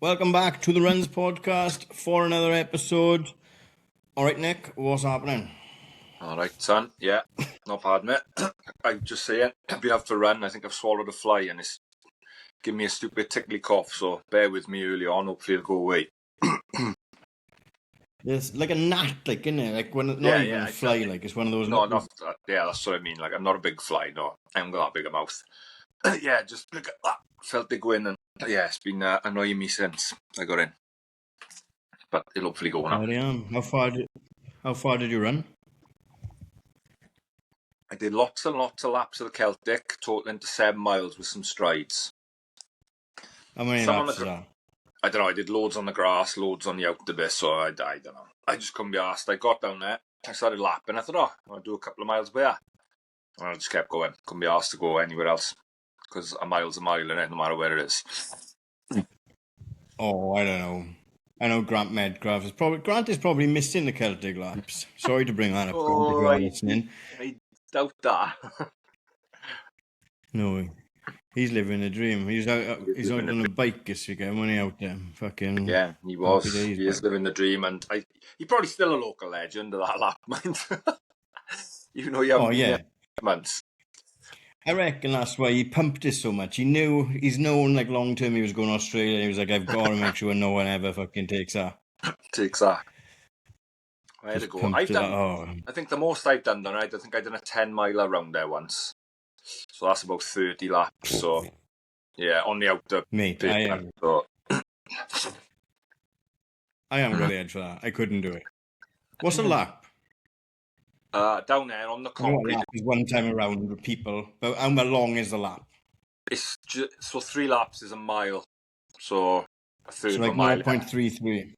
Welcome back to the Runs podcast for another episode. All right, Nick, what's happening? All right, son. Yeah, not bad, mate. I'm just saying, I've been out for a run. I think I've swallowed a fly and it's giving me a stupid tickly cough, so bear with me early on. Hopefully it'll go away. There's like a gnat, like, isn't it? Like, when, not Yeah, even a fly, like, it's one of those... No, not that. Yeah, that's what I mean. Like, I'm not a big fly, no. I haven't got that big a mouth. Yeah, just look at that. Felt it go in and, yeah, it's been annoying me since I got in. But it'll hopefully go now. I am. How far did you run? I did lots and lots of laps of the Celtic, totaling to 7 miles with some strides. How many laps is that? I don't know, I did loads on the grass, loads on the outer bit, so I don't know. I just couldn't be arsed. I got down there, I started lapping, I thought, I'll do a couple of miles there. And I just kept going, couldn't be arsed to go anywhere else. Because a mile's a mile, innit, no matter where it is. Oh, I don't know. I know Grant Medcraft is probably missing the Celtic laps. Sorry to bring that up, Grant, if you are listening. I doubt that. No, he's living a dream. He's out on a bike this weekend when he out there. Fucking... Yeah, he was. He is living the dream, and he's probably still a local legend of that lap, mind. Even though you haven't been there months. I reckon that's why he pumped it so much. He's known like long term he was going to Australia. He was like, I've got to make sure no one ever fucking takes that. I had to go. I think the most I've done, I think I done a 10-mile around there once. So that's about 30 laps. So yeah, on the outer. Mate, I am. So. I am really edge for that. I couldn't do it. What's a lap? Down there on the concrete. Lap is one time around with people, but how long is the lap? So 3 laps is a mile. So a third of a mile. 0.33.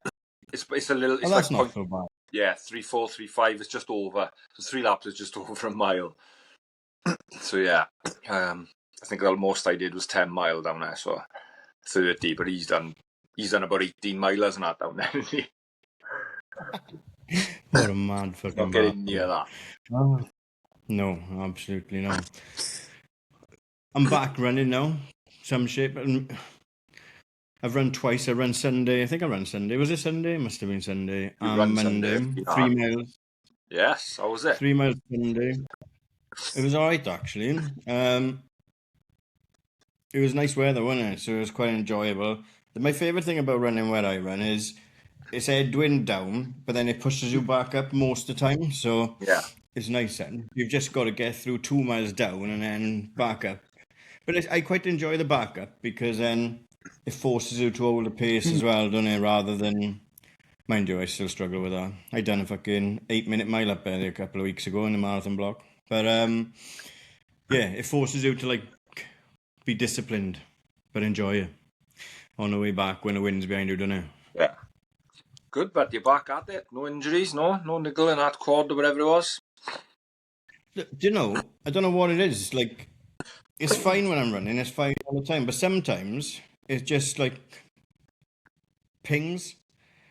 It's a little. It's that's not so bad. Yeah, 3.4, 3.5 is just over. So 3 laps is just over a mile. So yeah, I think the most I did was 10 mile down there. So 30, but he's done about 18 milers and that down there. Isn't he? What a mad fucking... Not getting near that. No, absolutely not. I'm back running now. Some shape. I've run twice. I ran Sunday. I think I ran Sunday. Was it Sunday? It must have been Sunday. And Monday. 3 miles. Yes, how was it? 3 miles Sunday. It was alright, actually. It was nice weather, wasn't it? So it was quite enjoyable. My favourite thing about running where I run is it's headwind down, but then it pushes you back up most of the time. So yeah, it's nice then. You've just got to get through 2 miles down and then back up. But I quite enjoy the back up because then it forces you to hold the pace as well, doesn't it? Rather than... Mind you, I still struggle with that. I done a fucking 8-minute mile up there a couple of weeks ago in the marathon block. But yeah, it forces you to like be disciplined, but enjoy it on the way back when the wind's behind you, don't it? Yeah. Good, but you're back at it. No injuries, no niggle in that quad or whatever it was. Do you know? I don't know what it is. Like, it's fine when I'm running. It's fine all the time, but sometimes it's just like pings.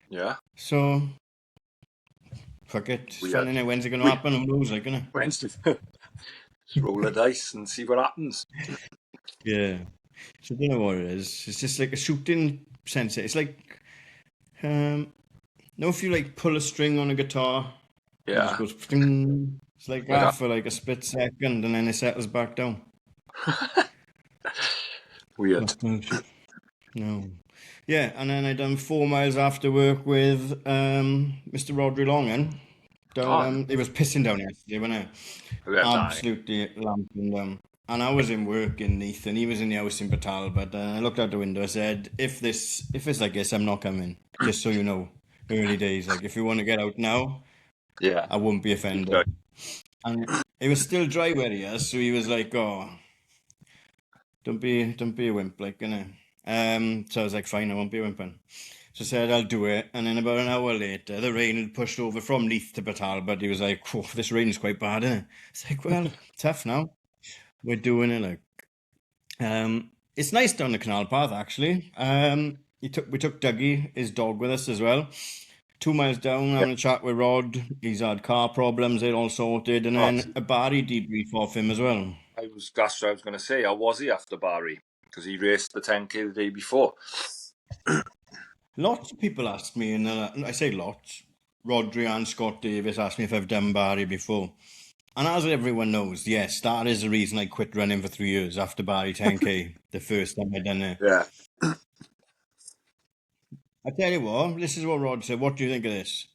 Yeah. So fuck it. It's fun, innit? When's it going to happen? Who knows, like, innit? Wednesday. Just roll the dice and see what happens. Yeah. So I don't know what it is. It's just like a shooting sensor. It's like, if you like pull a string on a guitar, yeah, it just goes, ding. It's like that for like a split second, and then it settles back down. Weird. No. Yeah, and then I done 4 miles after work with Mr. Rodri Longan. It was pissing down yesterday, wasn't it? Absolutely lamping down. And I was in work in Neath, and he was in the house in Batal. But I looked out the window. I said, "If it's like this, I'm not coming. Just so you know, early days. Like if you want to get out now, yeah, I won't be offended." Okay. And it was still dry where he is, so he was like, "Oh, don't be a wimp, like, innit?" So I was like, "Fine, I won't be a wimp." So I said, "I'll do it." And then about an hour later, the rain had pushed over from Neath to Batal. But he was like, "Whoa, this rain is quite bad, isn't it?" It's like, well, tough now. We're doing it, like. It's nice down the canal path, actually. We took Dougie, his dog, with us as well. 2 miles down, having a chat with Rod. He's had car problems, they're all sorted, and then a Barry debrief off him as well. That's what I was going to say. How was he after Barry? Because he raced the 10K the day before. Lots of people ask me, and I say lots. Rodri and Scott Davis asked me if I've done Barry before. And as everyone knows, yes, that is the reason I quit running for 3 years after Barry 10K, the first time I done it. Yeah. I tell you what, this is what Rod said. What do you think of this?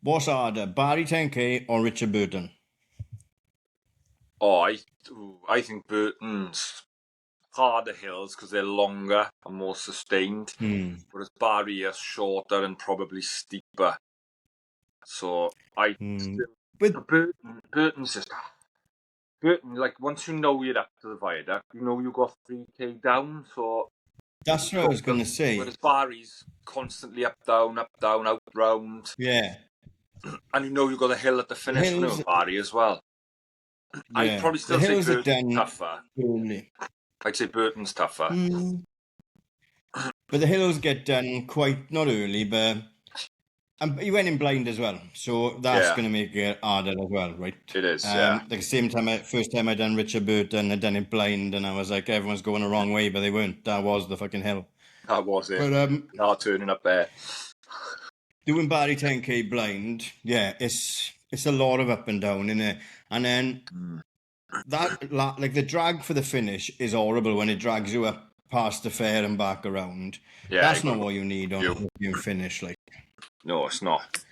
What's harder, Barry 10K or Richard Burton? Oh, I think Burton's harder hills because they're longer and more sustained, whereas Barry is shorter and probably steeper. So But Burton's just Burton. Like once you know you're up to the viaduct, you know you got 3K down. So that's what I was going to say. Whereas Barry's constantly up, down, out, round. Yeah. And you know you've got a hill at the finish for Barry as well. Yeah. I'd probably still say Burton's tougher. Early. I'd say Burton's tougher. But the hills get done quite, not early, but you went in blind as well. So that's going to make it harder as well, right? It is, yeah. Like the same time, first time I done Richard Burton, I done it blind, and I was like, everyone's going the wrong way, but they weren't. That was the fucking hill. That was it. But not turning up there. Doing Barry 10K blind, yeah, it's a lot of up and down, innit? And then that, like the drag for the finish is horrible when it drags you up past the fair and back around. Yeah, that's not what you need on your finish, like. No, it's not.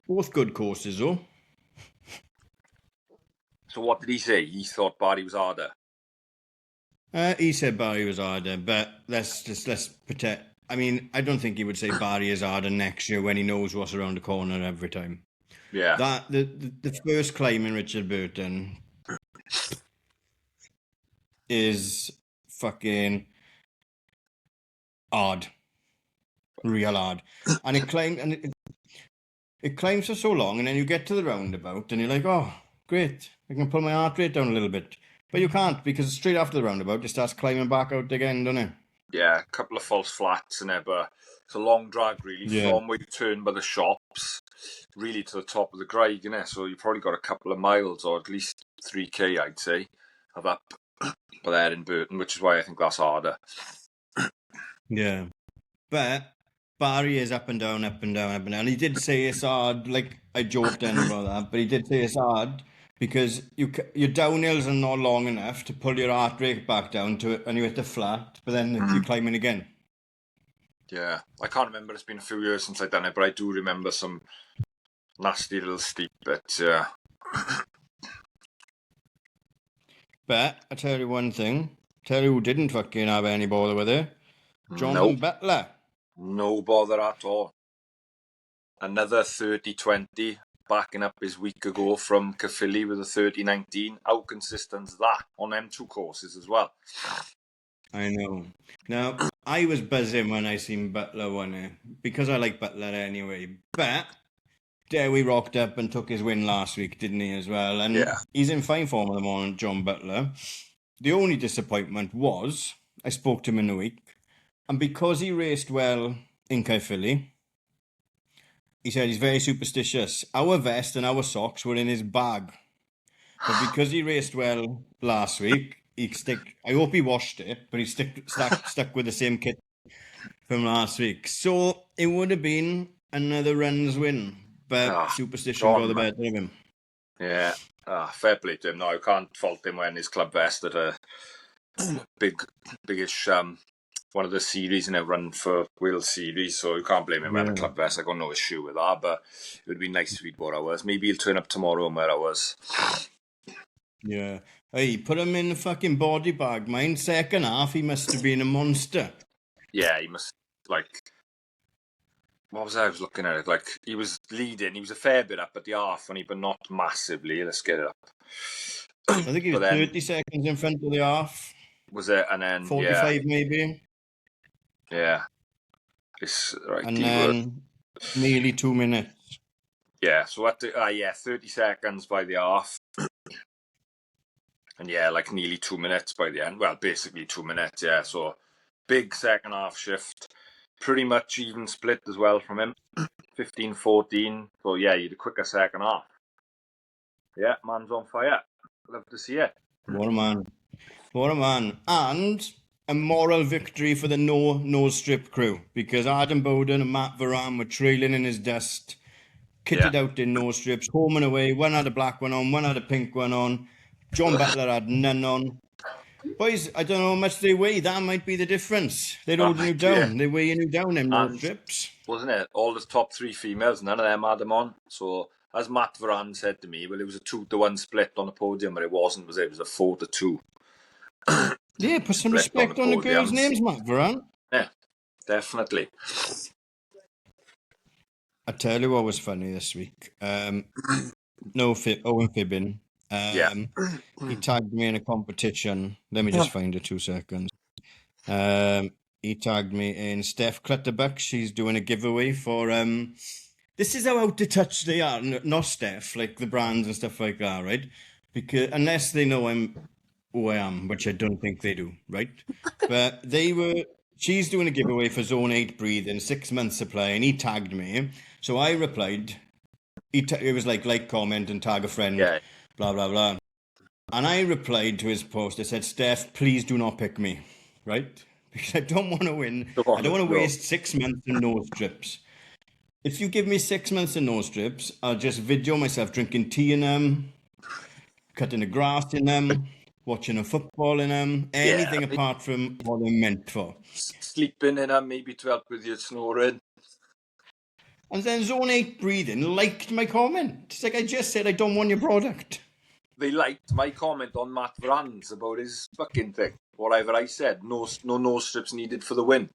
Both good courses, though. So what did he say? He thought Barry was harder. He said Barry was harder, but let's protect. I mean, I don't think he would say Barry is harder next year when he knows what's around the corner every time. Yeah. That the first climb in Richard Burton is fucking hard, real hard, and it climbs for so long, and then you get to the roundabout, and you're like, oh, great, I can pull my heart rate down a little bit, but you can't because straight after the roundabout, it starts climbing back out again, doesn't it? Yeah, a couple of false flats in there, but it's a long drag really from where you turn by the shops, really to the top of the Graig, you know. So you probably got a couple of miles or at least 3K, I'd say, of up there in Burton, which is why I think that's harder. Yeah, but Barry is up and down, up and down, up and down. He did say it's hard, like I joked then about that, but he did say it's hard because your downhills are not long enough to pull your heart rate back down to it, and you hit the flat, but then you're climbing again. Yeah, I can't remember. It's been a few years since I've done it, but I do remember some nasty little steep bits. Yeah. But I tell you one thing. Tell you who didn't fucking have any bother with it. John Butler. No bother at all. Another 30-20 backing up his week ago from Caerphilly with a 30-19. How consistent is that on them two courses as well? I know. Now, I was buzzing when I seen Butler win it because I like Butler anyway. But Dewi rocked up and took his win last week, didn't he, as well? And he's in fine form at the moment, John Butler. The only disappointment was I spoke to him in the week, and because he raced well in Caerphilly, he said he's very superstitious. Our vest and our socks were in his bag. But because he raced well last week, I hope he washed it, but he stuck with the same kit from last week. So it would have been another runs win, but superstition got the better of him. Yeah, fair play to him. No, I can't fault him wearing his club vest at a biggish one of the series, run for Wales series, so you can't blame him wearing a club vest. I got no issue with that, but it would be nice if he'd bought ours. Maybe he'll turn up tomorrow and wear ours. Yeah. Hey, put him in the fucking body bag, mine. Second half, he must have been a monster. Yeah, he must, what was I was looking at it? He was leading, he was a fair bit up at the half, but not massively. Let's get it up. I think he was 30 seconds in front of the half. Was it? And then 45 maybe. Yeah. It's right. And then nearly 2 minutes. Yeah, so at 30 seconds by the half. And nearly 2 minutes by the end. Well, basically 2 minutes, yeah. So big second half shift. Pretty much even split as well from him. 15-14. So yeah, you had a quicker second half. Yeah, man's on fire. Love to see it. What a man. And a moral victory for the no strip crew, because Adam Bowden and Matt Varan were trailing in his dust, kitted out in no strips, home and away. One had a black one on, one had a pink one on. John Butler had none on. Boys, I don't know how much they weigh. That might be the difference. They're holding you down. They're weighing you down in no strips. Wasn't it? All the top 3 females, none of them had them on. So, as Matt Varan said to me, well, it was a 2-1 split on the podium, but it wasn't, was it? It was a 4-2. Yeah, put some respect on the girls' names, Matt Varan. Yeah, definitely. I tell you what was funny this week. Owen Fibbin. He tagged me in a competition. Let me just find it 2 seconds. He tagged me in Steph Clutterbuck. She's doing a giveaway for this is how out of touch they are, not Steph, like the brands and stuff like that, right? Because unless they know who I am, which I don't think they do, right? But she's doing a giveaway for Zone 8 Breathing, 6 months supply, and he tagged me. So I replied. It was like, comment, and tag a friend, blah, blah, blah. And I replied to his post. I said, Steph, please do not pick me, right? Because I don't want to win. I don't want to waste 6 months in no strips. If you give me 6 months in no strips, I'll just video myself drinking tea in them, cutting the grass in them, watching a football in them, anything apart from what they're meant for. Sleeping in them, maybe to help with your snoring. And then Zone 8 Breathing liked my comment. It's like I just said, I don't want your product. They liked my comment on Matt Varan's about his fucking thing. Whatever I said, no strips needed for the win.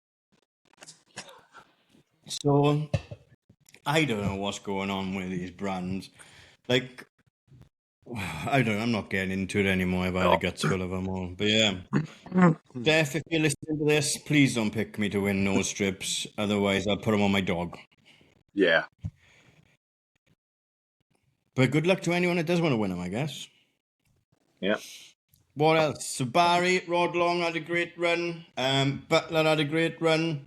So, I don't know what's going on with these brands. Like, I don't know, I'm not getting into it anymore. I've had the guts full of them all. But yeah, Steph, if you're listening to this, please don't pick me to win no strips. Otherwise, I'll put them on my dog. Yeah. But good luck to anyone that does want to win them, I guess. Yeah. What else? So Barry, Rod Long had a great run. Butler had a great run.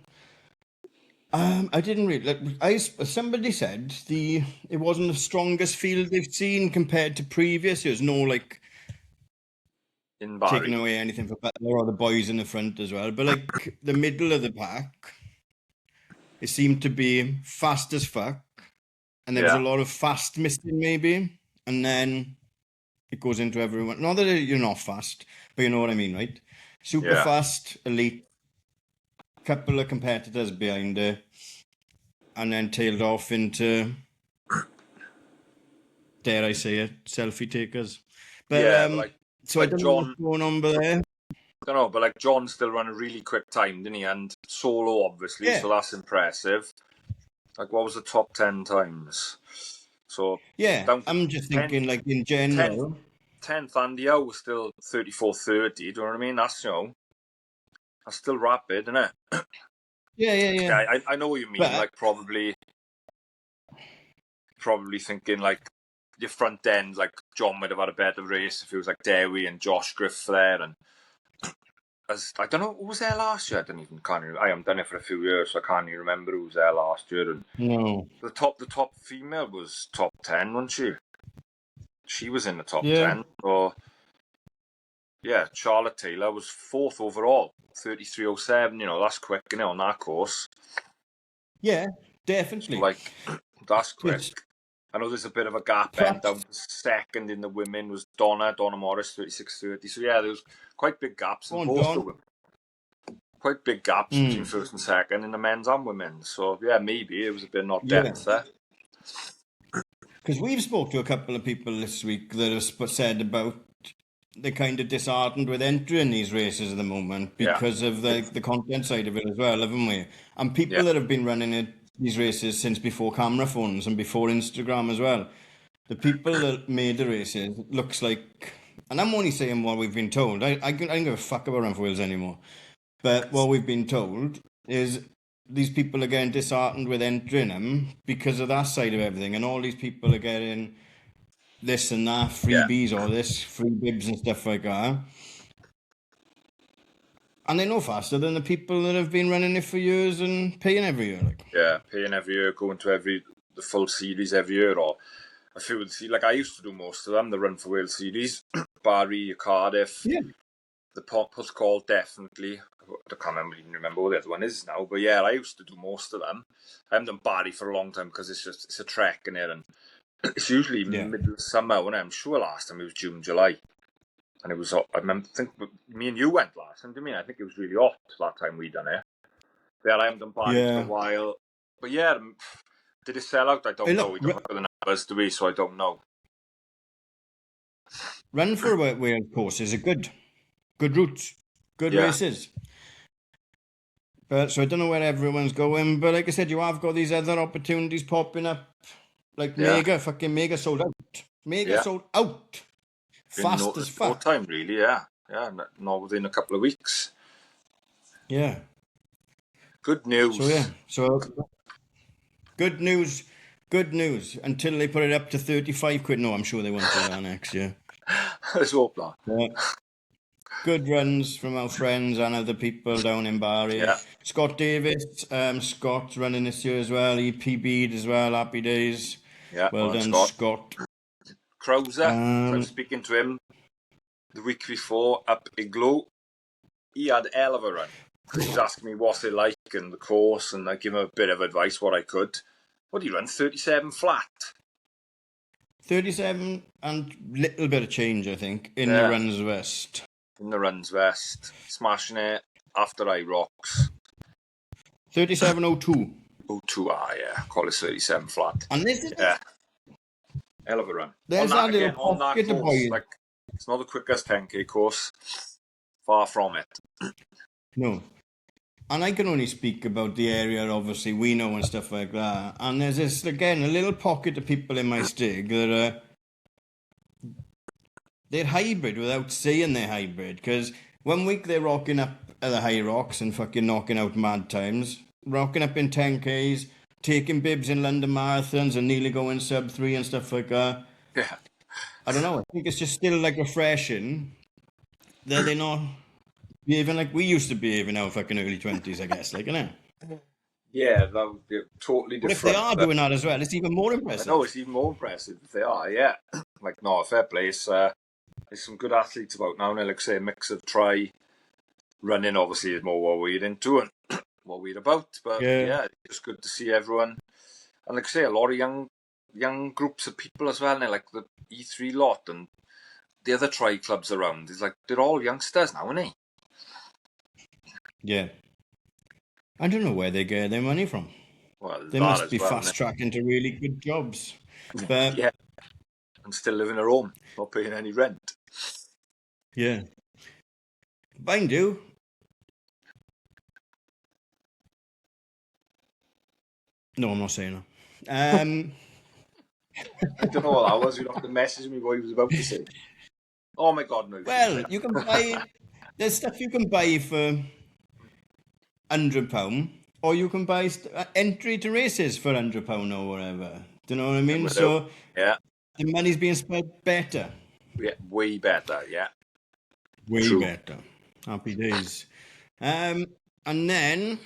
I didn't really. Somebody said it wasn't the strongest field they've seen compared to previous years. No, like in Barry, taking away anything for Butler or the boys in the front as well. But like the middle of the pack, it seemed to be fast as fuck, and there was a lot of fast missing maybe, and then it goes into everyone. Not that you're not fast, but you know what I mean, right? Super fast, elite, couple of competitors behind her, and then tailed off into, dare I say it, selfie takers. But so I don't know what's going on there. I don't know, but like John still ran a really quick time, didn't he? And solo, obviously, so that's impressive. Like, what was the top 10 times? So I'm just thinking, like in general, 10th Andy Howe was still 34:30. Do you know what I mean? That's that's still rapid, isn't it? Yeah. I know what you mean. But, like probably thinking like your front end, like John might have had a better race if it was like Dewi and Josh Griff there, and I don't know who was there last year. I haven't done it for a few years, so I can't even remember who was there last year. And no, the top female was top 10, wasn't she? She was in the top 10. So yeah, Charlotte Taylor was 4th overall, 33:07. You know, that's quick, you know, on that course. Yeah, definitely. So, like, that's quick. I know there's a bit of a gap. Down to second in the women was Donna Morris, 36:30. So yeah, there was quite big gaps in both the women. Quite big gaps between first and second in the men's and women's. So yeah, maybe it was a bit not depth there. Because we've spoke to a couple of people this week that have said about they're kind of disheartened with entering these races at the moment because of the content side of it as well, haven't we? And people that have been running these races since before camera phones and before Instagram as well. The people that made the races, it looks like, and I'm only saying what we've been told. I don't give a fuck about Run for Wales anymore. But what we've been told is these people are getting disheartened with entering them because of that side of everything, and all these people are getting this and that, freebies or this, free bibs and stuff like that. And they're no faster than the people that have been running it for years and paying every year. Like. Yeah, paying every year, going to the full series every year, or a few of the, like I used to do most of them, the Run for Wales series, Barry, Cardiff, the Portugal definitely, I can't even remember what the other one is now. But yeah, I used to do most of them. I haven't done Barry for a long time because it's a trek in there, and it's usually middle of summer. When I'm sure last time it was June, July, and it was hot. I think me and you went last time, didn't we? I think it was really hot that time we done it. Yeah, I haven't done Barry for a while. But yeah, did it sell out? I don't know. We don't have the numbers, do we? So I don't know. Run for Wales courses are good routes, good races. But so I don't know where everyone's going. But like I said, you have got these other opportunities popping up, like mega sold out, sold out, fast as fuck. No time really, yeah, not within a couple of weeks. Yeah. Good news. So good news. Until they put it up to 35 quid. No, I'm sure they won't do that next year. Let's hope not. Good runs from our friends and other people down in Barry. Yeah. Scott Davis, Scott's running this year as well. He PB'd as well. Happy days. Yeah, well done, Scott. Krauser, I was speaking to him the week before up Igloo. He had a hell of a run. He was asking me what's it like and the course, and I give him a bit of advice what I could. What did he run? 37 flat. 37 and little bit of change, I think, in the runs west. In the runs west, smashing it after I rocks. 37.02. 02, call it 37 flat. And this is hell of a run. There's on that little pocket of boys. Like, it's not the quickest 10k course. Far from it. No. And I can only speak about the area, obviously, we know and stuff like that. And there's this, again, a little pocket of people in my stig that they're hybrid without saying they're hybrid. Because 1 week they're rocking up at the high rocks and fucking knocking out mad times. Rocking up in 10Ks, taking bibs in London marathons and nearly going sub 3 and stuff like that. Yeah. I don't know. I think it's just still like refreshing that they're not behaving like we used to behave in our fucking early 20s, I guess, like, innit? Yeah, that would be totally different. But if they are doing that as well, it's even more impressive. No, it's even more impressive if they are, yeah. Like, no, fair play. There's some good athletes about now, and like I say, a mix of running, obviously, is more what we're into and what we're about. But yeah, it's good to see everyone. And like I say, a lot of young groups of people as well, and like the E3 lot and the other tri clubs around. It's like they're all youngsters now, aren't they? Yeah. I don't know where they get their money from. Well, they must be fast-tracking to really good jobs. But yeah. And still living at home, not paying any rent. Yeah. Mind you. No, I'm not saying that. I don't know what that was. You'd have to message me what he was about to say. Oh my God, no. Well, you can buy... There's stuff you can buy for £100, or you can buy entry to races for £100 or whatever. Do you know what I mean? So yeah, the money's being spent better. Yeah, way better. Yeah, way better. Happy days. And then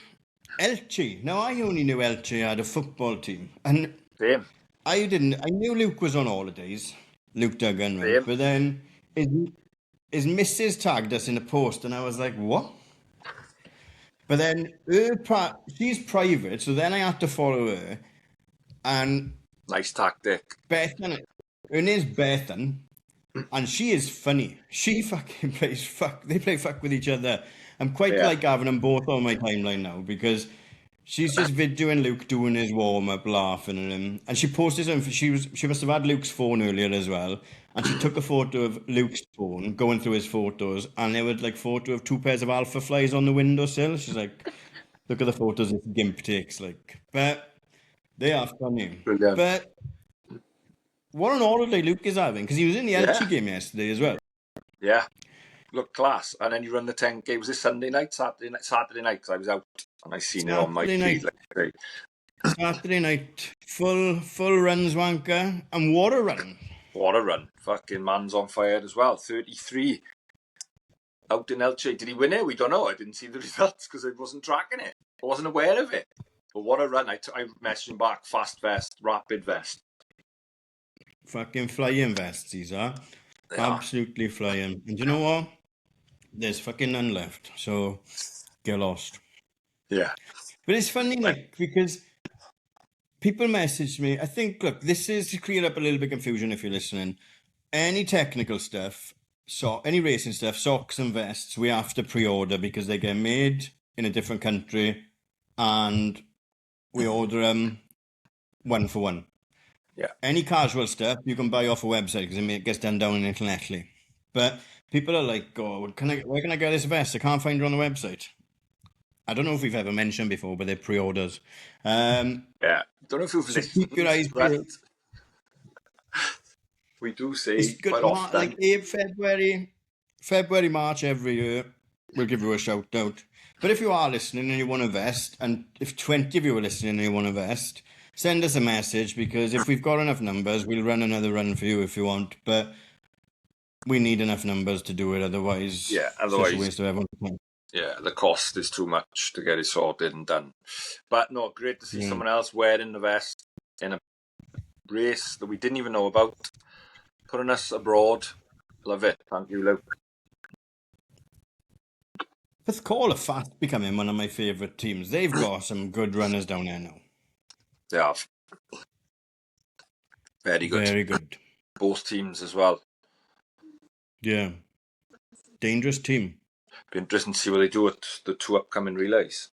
Elche. Now I only knew Elche had a football team, and same. I didn't. I knew Luke was on holidays. Luke Duggan, right? But then his missus tagged us in a post, and I was like, what? But then she's private, so then I had to follow her. And nice tactic. Bethan, her name's Bethan, and she is funny. She fucking plays fuck. They play fuck with each other. I'm quite like having them both on my timeline now, because she's just videoing Luke doing his warm-up, laughing at him. And she posted something. She must have had Luke's phone earlier as well. And she took a photo of Luke's phone, going through his photos, and there was like photo of 2 pairs of alpha flies on the windowsill. She's like, look at the photos this gimp takes. Like, but they are funny. Brilliant. But what an holiday Luke is having, because he was in the Elche game yesterday as well. Yeah. Look, class. And then you run the 10K. Was this Sunday night? Saturday night, because I was out and I seen it on my feed. Like, Saturday night. Full runs, wanker. And what a run. What a run. Fucking man's on fire as well. 33 out in Elche. Did he win it? We don't know. I didn't see the results because I wasn't tracking it. I wasn't aware of it. But what a run. I messaged him back. Fast vest, rapid vest. Fucking flying vests, these are. Absolutely flying. And you know what? There's fucking none left. So get lost. Yeah. But it's funny, like, because people message me. I think, look, this is to clear up a little bit of confusion if you're listening. Any technical stuff, so any racing stuff, socks and vests, we have to pre-order because they get made in a different country, and we order them one for one. Yeah. Any casual stuff you can buy off a website because it gets done down in Italy. But people are like, "Oh, where can I get this vest? I can't find it on the website." I don't know if we've ever mentioned before, but they're pre-orders. Yeah. Don't know if you've So listened, keep your eyes but peeled. we do It's say good, quite often. like February, March every year. We'll give you a shout out. But if you are listening and you want a vest, and if 20 of you are listening and you want a vest, send us a message, because if we've got enough numbers, we'll run another run for you if you want. But we need enough numbers to do it, otherwise, Yeah, it's just a waste of everyone's time. Yeah, the cost is too much to get it sorted and done. But no, great to see Yeah. someone else wearing the vest in a race that we didn't even know about, putting us abroad. Love it. Thank you, Luke. Call are fast becoming one of my favourite teams. They've got some good runners down there now. They have. Very good. Very good. Both teams as well. Yeah. Dangerous team. Be interesting to see what they do at the two upcoming relays.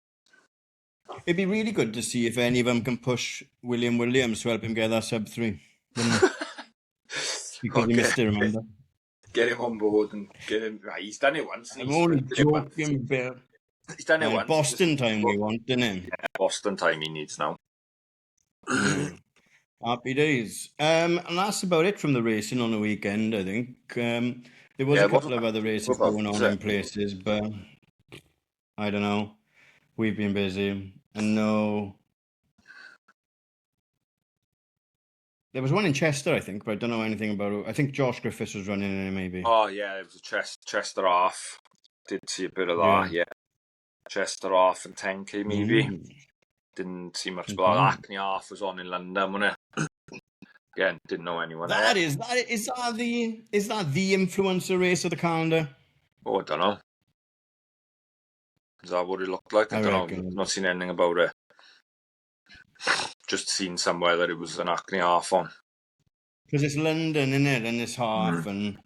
It'd be really good to see if any of them can push William Williams to help him get that sub-3. Wouldn't it? Because he missed it, remember? Get him on board and get him. He's done it once. I'm only joking, Bill. He's done it once. Boston time we want, didn't it? Yeah, Boston time he needs now. Yeah. Happy days. And that's about it from the racing on the weekend, I think. There was a couple of other races going on in places, but I don't know. We've been busy. And no. There was one in Chester, I think, but I don't know anything about it. I think Josh Griffiths was running in it, maybe. Oh, yeah, it was a Chester half. Did see a bit of that, yeah. Chester half and 10k, maybe. Didn't see much, but Acne half was on in London, wasn't it? Again, didn't know anyone there. Is that the influencer race of the calendar? Oh, I don't know. Is that what it looked like? I don't know. I've not seen anything about it. Just seen somewhere that it was an Acne half on. Because it's London, isn't it? And it's half, and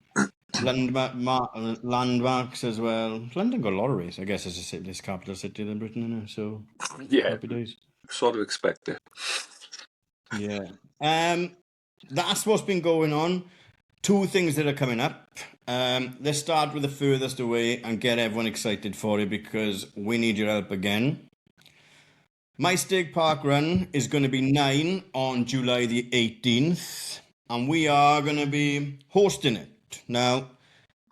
landmarks as well. London got a lot of races. I guess it's this capital city in Britain, isn't it? So yeah, happy days. Sort of expect it. Yeah. That's what's been going on. Two things that are coming up. Let's start with the furthest away and get everyone excited for it, because we need your help again. My Stake Park Run is going to be 9 on July the 18th, and we are going to be hosting it. Now,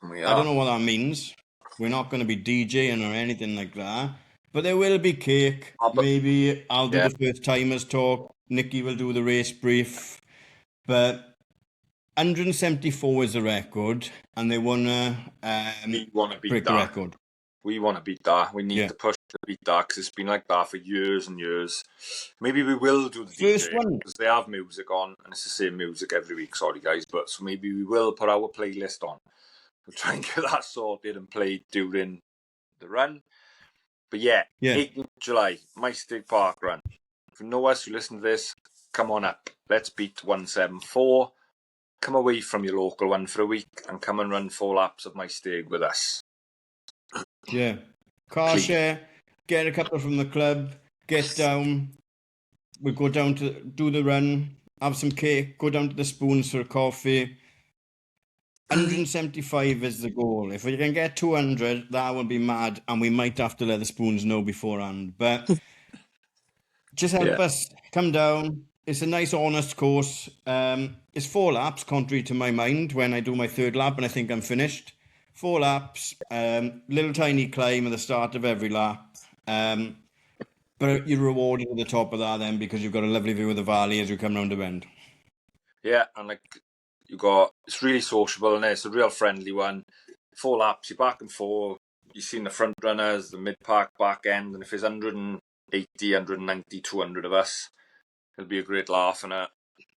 I don't know what that means. We're not going to be DJing or anything like that, but there will be cake. Maybe I'll do the first timers talk. Nikki will do the race brief. But 174 is the record, and they want to break the record. We want to beat that. We need to push to beat that, because it's been like that for years and years. Maybe we will do the first DJ, one, because they have music on, and it's the same music every week. Sorry, guys, but so maybe we will put our playlist on. We'll try and get that sorted and played during the run. But 18th July, My Stake Park Run. If you know us, you listen to this, come on up. Let's beat 174. Come away from your local one for a week and come and run 4 laps of My Stake with us. Yeah. Car share, get a couple from the club, get down. We'll go down to do the run, have some cake, go down to the Spoons for a coffee. 175 is the goal. If we can get 200, that would be mad, and we might have to let the Spoons know beforehand. But just help us. Come down. It's a nice, honest course. It's 4 laps, contrary to my mind, when I do my 3rd lap and I think I'm finished. 4 laps, little tiny climb at the start of every lap. But you're rewarded at the top of that then, because you've got a lovely view of the valley as you come round the bend. Yeah, and it's really sociable, and it's a real friendly one. 4 laps, you're back and forth. You've seen the front runners, the mid-pack, back end, and if there's 180, 190, 200 of us, it'll be a great laugh and a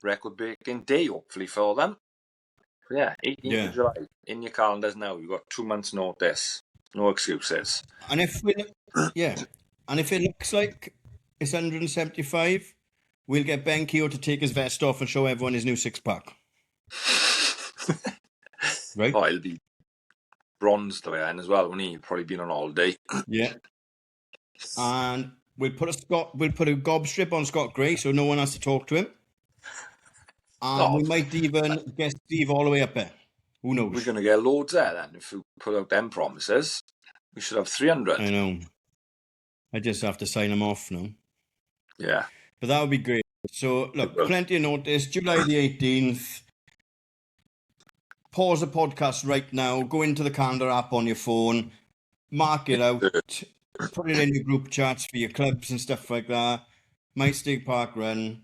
record-breaking day, hopefully, for them. 18th of July, in your calendars now. You've got 2 months' notice. No excuses. And if it looks like it's 175, we'll get Ben Keogh to take his vest off and show everyone his new 6-pack. Right? Oh, he'll be bronzed the way in as well, won't he? He'll probably been on all day. Yeah. And we'll put a gob strip on Scott Gray so no one has to talk to him. And we might even get Steve all the way up there. Who knows? We're going to get loads there then. If we put out them promises, we should have 300. I know. I just have to sign them off now. Yeah. But that would be great. So, look, plenty of notice. July the 18th. Pause the podcast right now. Go into the calendar app on your phone. Mark it out. Put it in your group chats for your clubs and stuff like that. My Stake Park Run.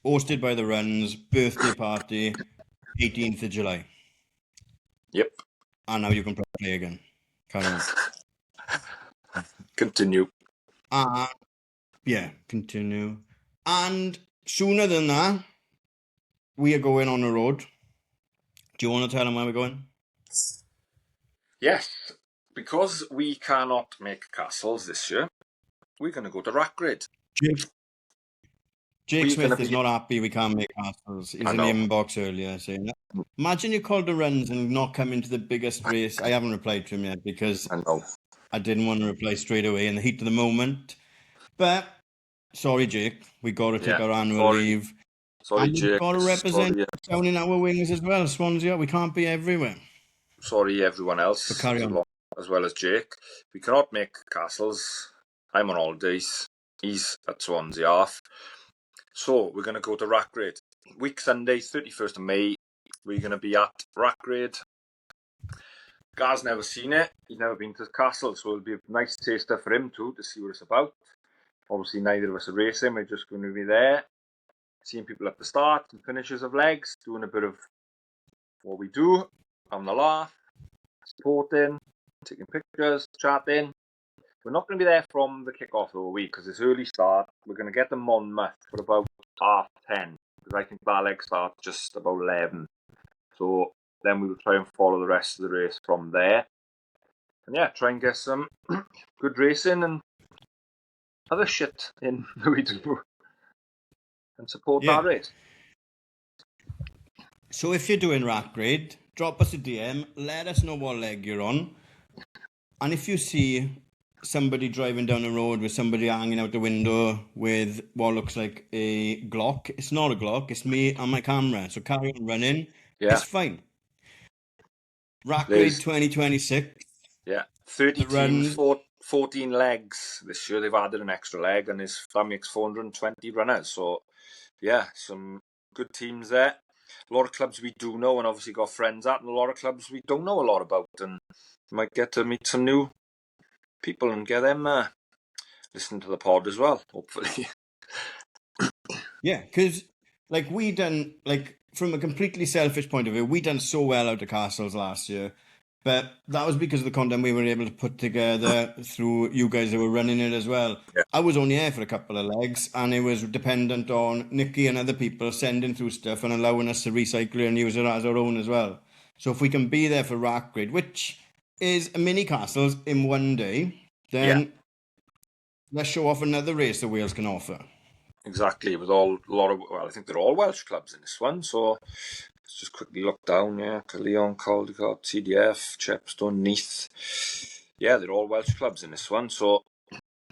Hosted by the Runs. Birthday party. 18th of July. Yep. And now you can play again. Carry on. Continue. Yeah, continue. And sooner than that, we are going on the road. Do you want to tell them where we're going? Yes. Because we cannot make castles this year, we're going to go to Rackgrid. Jake Smith is not happy we can't make castles. He's in the inbox earlier saying that. Imagine you called the Runs and not come into the biggest race. I haven't replied to him yet because I didn't want to reply straight away in the heat of the moment. But, sorry, Jake. We got to take our annual leave. Sorry, Jake. We've got to represent down in our wings as well, Swansea. We can't be everywhere. Sorry, everyone else. So carry on. As well as Jake. We cannot make castles. I'm on holidays. He's at Swansea off. So, we're going to go to Rackgrid. Week Sunday, 31st of May. We're going to be at Rackgrid. Gar's never seen it. He's never been to the castle, so it'll be a nice taster for him too, to see what it's about. Obviously, neither of us are racing. We're just going to be there, seeing people at the start and finishes of legs, doing a bit of what we do, having a laugh, supporting, taking pictures, chatting. We're not going to be there from the kick-off of the week because it's early start. We're going to get to Monmouth for about 10:30 because I think that leg starts just about 11. So then we will try and follow the rest of the race from there. And yeah, try and get some good racing and other shit in that we do and support that race. So if you're doing Rackgrid, drop us a DM, let us know what leg you're on. And if you see somebody driving down the road with somebody hanging out the window with what looks like a Glock, it's not a Glock, it's me and my camera. So carry on running. Yeah. It's fine. Rackgrid 2026. Yeah. 30 teams, 14 legs this year. They've added an extra leg and that makes 420 runners. So yeah, some good teams there. A lot of clubs we do know and obviously got friends at, and a lot of clubs we don't know a lot about, and might get to meet some new people and get them listen to the pod as well, hopefully. Yeah, because from a completely selfish point of view, we done so well out of castles last year, but that was because of the content we were able to put together through you guys that were running it as well. Yeah. I was only here for a couple of legs, and it was dependent on Nicky and other people sending through stuff and allowing us to recycle it and use it as our own as well. So if we can be there for Rackgrid, which is a mini castles in one day, then let's show off another race that Wales can offer. Exactly, with I think they're all Welsh clubs in this one, so let's just quickly look down, Leon, Caldecott, TDF, Chepstow, Neath. Yeah, they're all Welsh clubs in this one, so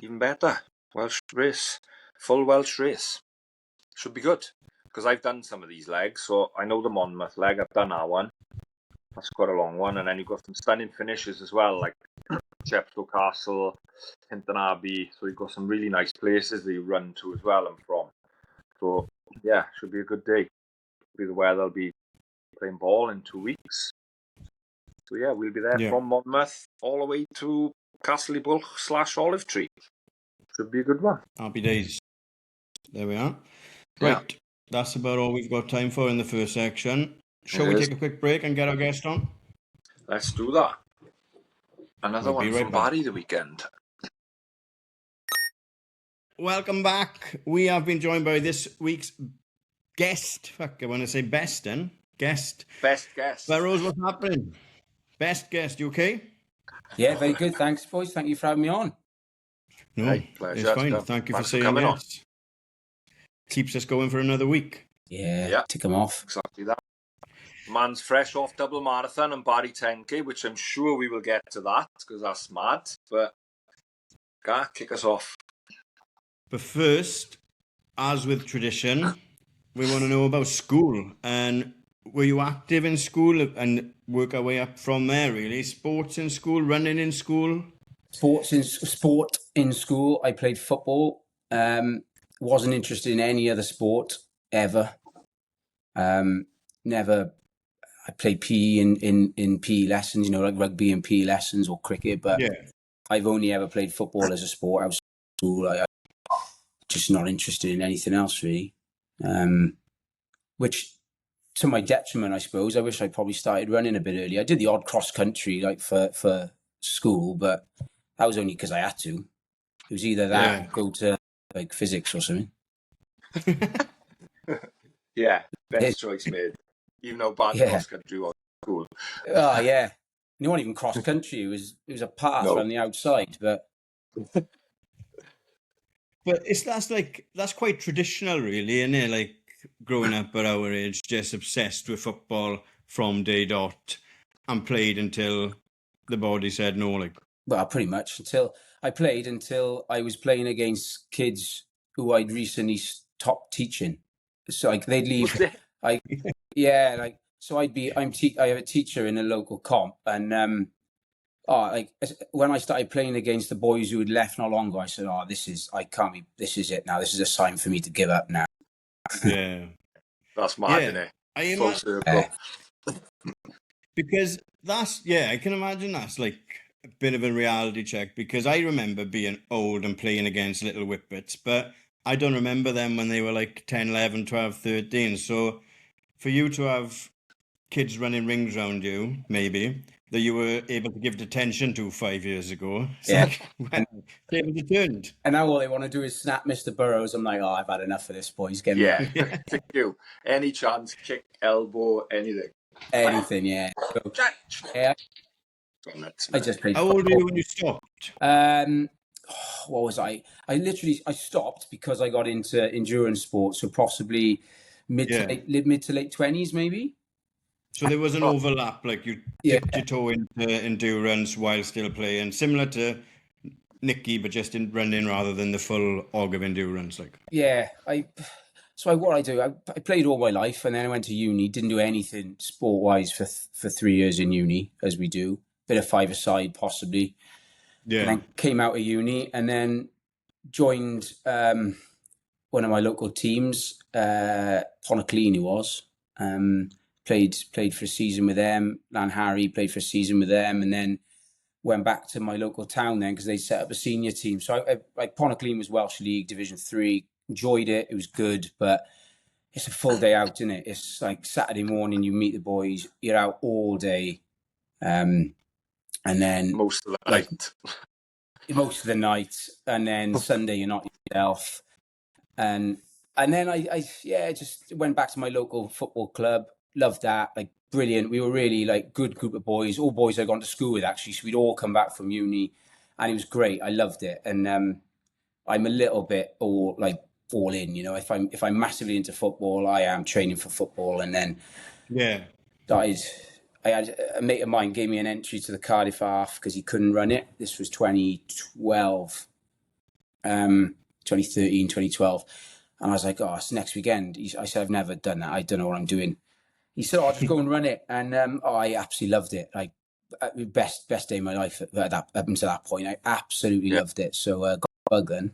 even better. Welsh race, full Welsh race. Should be good, because I've done some of these legs, so I know the Monmouth leg, I've done that one. That's quite a long one, and then you've got some stunning finishes as well, like Chepstow Castle, Hinton Abbey, so you've got some really nice places that you run to as well and from. So yeah, should be a good day. The weather will be playing ball in 2 weeks. So yeah, we'll be there from Monmouth all the way to Castlebulk/Olive Tree. Should be a good one. Happy days. There we are. Right, that's about all we've got time for in the first section. Shall we take a quick break and get our guest on? Let's do that. Another one from Barry the weekend. Welcome back. We have been joined by this week's guest. Fuck, I want to say best then. Guest. Best guest. Burrows, what's happening? Best guest, you okay? Yeah, very good. Thanks, boys. Thank you for having me on. No, Hey, pleasure. it's fine. So, Thank you for thanks for saying coming on. yes. Keeps us going for another week. Yeah. Tick them off. Exactly that. Man's fresh off double marathon and Barry 10K, which I'm sure we will get to that because that's mad. But kick us off. But first, as with tradition, we want to know about school. And were you active in school and work our way up from there, really? Sports in school, running in school? Sport in school. I played football. Wasn't interested in any other sport ever. Never. I played PE in PE lessons, like rugby and PE lessons or cricket. But Yeah. I've only ever played football as a sport outside school. I'm just not interested in anything else, really. Which, to my detriment, I suppose. I wish I probably started running a bit earlier. I did the odd cross country, like for school, but that was only because I had to. It was either that or go to like physics or something. Yeah, best choice made. Even though bad cross country was cool. Oh yeah, it wasn't even cross country. It was a path on the outside, but. But that's quite traditional, really, isn't it? Like growing up at our age, just obsessed with football from day dot, and played until the body said no. Like, well, pretty much until I was playing against kids who I'd recently stopped teaching. So like they'd leave. So I have a teacher in a local comp, and when I started playing against the boys who had left not long ago, I said, this is it now. This is a sign for me to give up now. Yeah. That's mad, isn't it? Full circle. Because I can imagine that's like a bit of a reality check, because I remember being old and playing against little whippets, but I don't remember them when they were like 10, 11, 12, 13. So for you to have kids running rings around you, maybe, that you were able to give attention to 5 years ago. Like when tables are turned. And now all they want to do is snap Mr. Burrows. I'm like, I've had enough of this, boys. Get me. Thank you. Any chance, kick, elbow, anything. Anything, yeah. So, I just played. How old were you when you stopped? What was I? I stopped because I got into endurance sports, so possibly mid to late 20s, maybe. So there was an overlap, like you dipped your toe into endurance while still playing, similar to Nicky, but just in running rather than the full hog of endurance. Like, what I do, I played all my life, and then I went to uni. Didn't do anything sport-wise for 3 years in uni, as we do. Bit of five-a-side, possibly. Yeah. And then came out of uni, and then joined one of my local teams, Ponaclean, was. Played for a season with them. Harry played for a season with them, and then went back to my local town then because they set up a senior team. So Ponaclean was Welsh League Division 3. Enjoyed it. It was good, but it's a full day out, isn't it? It's like Saturday morning, you meet the boys, you're out all day, and then most of the night. Most of the night, and then Sunday you're not yourself, and then I just went back to my local football club. Loved that, like brilliant. We were really like good group of boys, all boys I'd gone to school with actually. So we'd all come back from uni, and it was great. I loved it, and I'm a little bit all in. If I'm massively into football, I am training for football, and then I had a mate of mine gave me an entry to the Cardiff half because he couldn't run it. This was 2012, 2013, 2012. And I was like, it's next weekend. I said, I've never done that. I don't know what I'm doing. He said, I'll just go and run it. And I absolutely loved it. Like, best day of my life up until that point. I absolutely loved it. So got a bug then.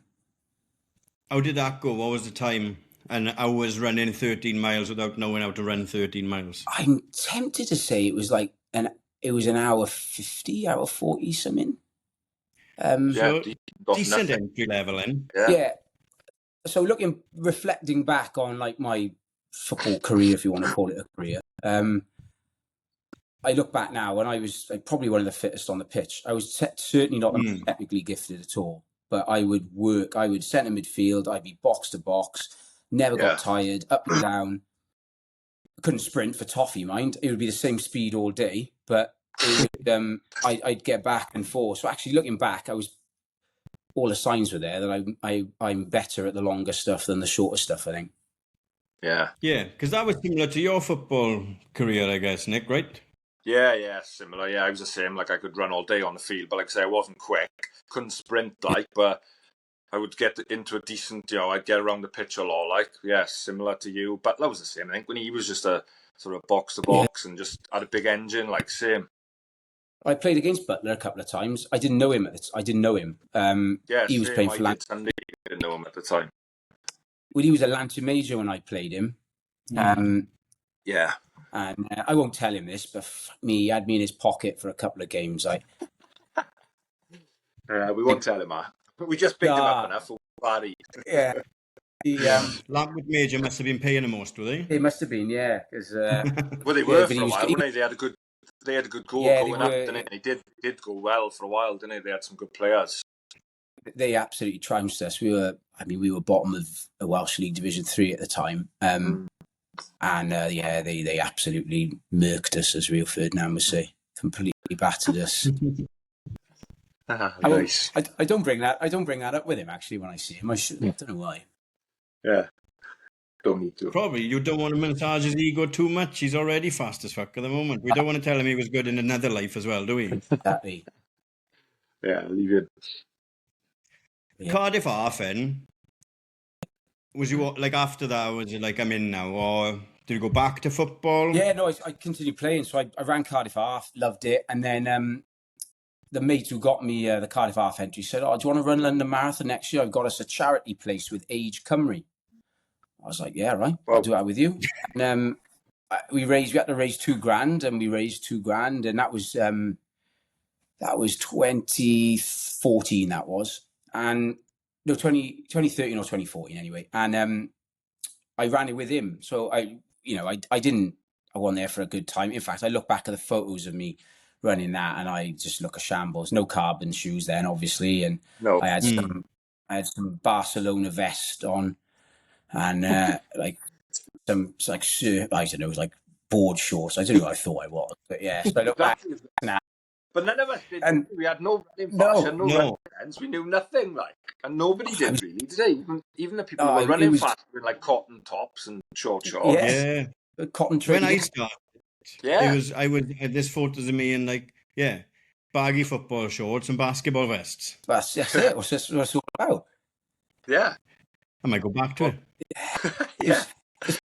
How did that go? What was the time? And I was running 13 miles without knowing how to run 13 miles. I'm tempted to say it was like an hour 50, hour 40 something. So decent entry level in. Yeah. So reflecting back on like my football career, if you want to call it a career, I look back now and I was probably one of the fittest on the pitch. I was certainly not technically gifted at all, but I would work. I would centre midfield. I'd be box to box. Never got tired, up and down. I couldn't sprint for toffee, mind. It would be the same speed all day, but it would, I'd get back and forth. So actually, looking back, all the signs were there that I'm better at the longer stuff than the shorter stuff, I think. Yeah. Yeah, because that was similar to your football career, I guess, Nick, right? Yeah, similar. Yeah, I was the same. Like, I could run all day on the field, but like I say, I wasn't quick. Couldn't sprint, but I would get into a decent, I'd get around the pitch a lot, like, yeah, similar to you. But that was the same. I think when he was just a sort of box to box and just had a big engine, like, same. I played against Butler a couple of times. I didn't know him I didn't know him. Yeah, he was same. playing I for did Sunday. I didn't know him at the time. Well, he was a Lantern Major when I played him. Yeah. And I won't tell him this, but he had me in his pocket for a couple of games. We won't tell him that. But we just picked him up enough for Barry. Yeah. Lambert Major must have been paying the most, were they? They must have been, yeah. Cause, well, they were for a while, weren't they? They had a good goal going up, didn't they? They did go well for a while, didn't they? They had some good players. They absolutely trounced us. We were bottom of a Welsh League Division 3 at the time. And they absolutely murked us, as Rio Ferdinand would say. Completely battered us. Nice. I don't bring that up with him actually when I see him. I don't know why. Yeah. Don't need to. Probably you don't want to massage his ego too much. He's already fast as fuck at the moment. We don't want to tell him he was good in another life as well, do we? Exactly. Yeah, leave it. Yeah. Cardiff half then. Was you like after that? Was it like I'm in now, or did you go back to football? Yeah, no, I continued playing. So I ran Cardiff half, loved it, and then the mate who got me the Cardiff half entry said, "Oh, do you want to run London Marathon next year? I've got us a charity place with Age Cymru." I was like, "Yeah, right, I'll do that with you." And we had to raise $2,000, and we raised $2,000, and that was 2014. That was, and no, 2013 or 2014 anyway. And I ran it with him. So I wasn't there for a good time. In fact, I look back at the photos of me running that and I just look a shambles. No carbon shoes then, obviously. And I had some Barcelona vest on and I don't know, like board shorts. I don't know what I thought I was. But yeah, so I look back now. But none of us did. And we had no running fashion, no running trends. We knew nothing, like, and nobody did really, did they? Even the people who were running fast with like cotton tops and short shorts. Yeah, cotton training. When I started, I was this photos of me in like baggy football shorts and basketball vests. That's it. What's it all about? Yeah, I might go back to it. Yeah,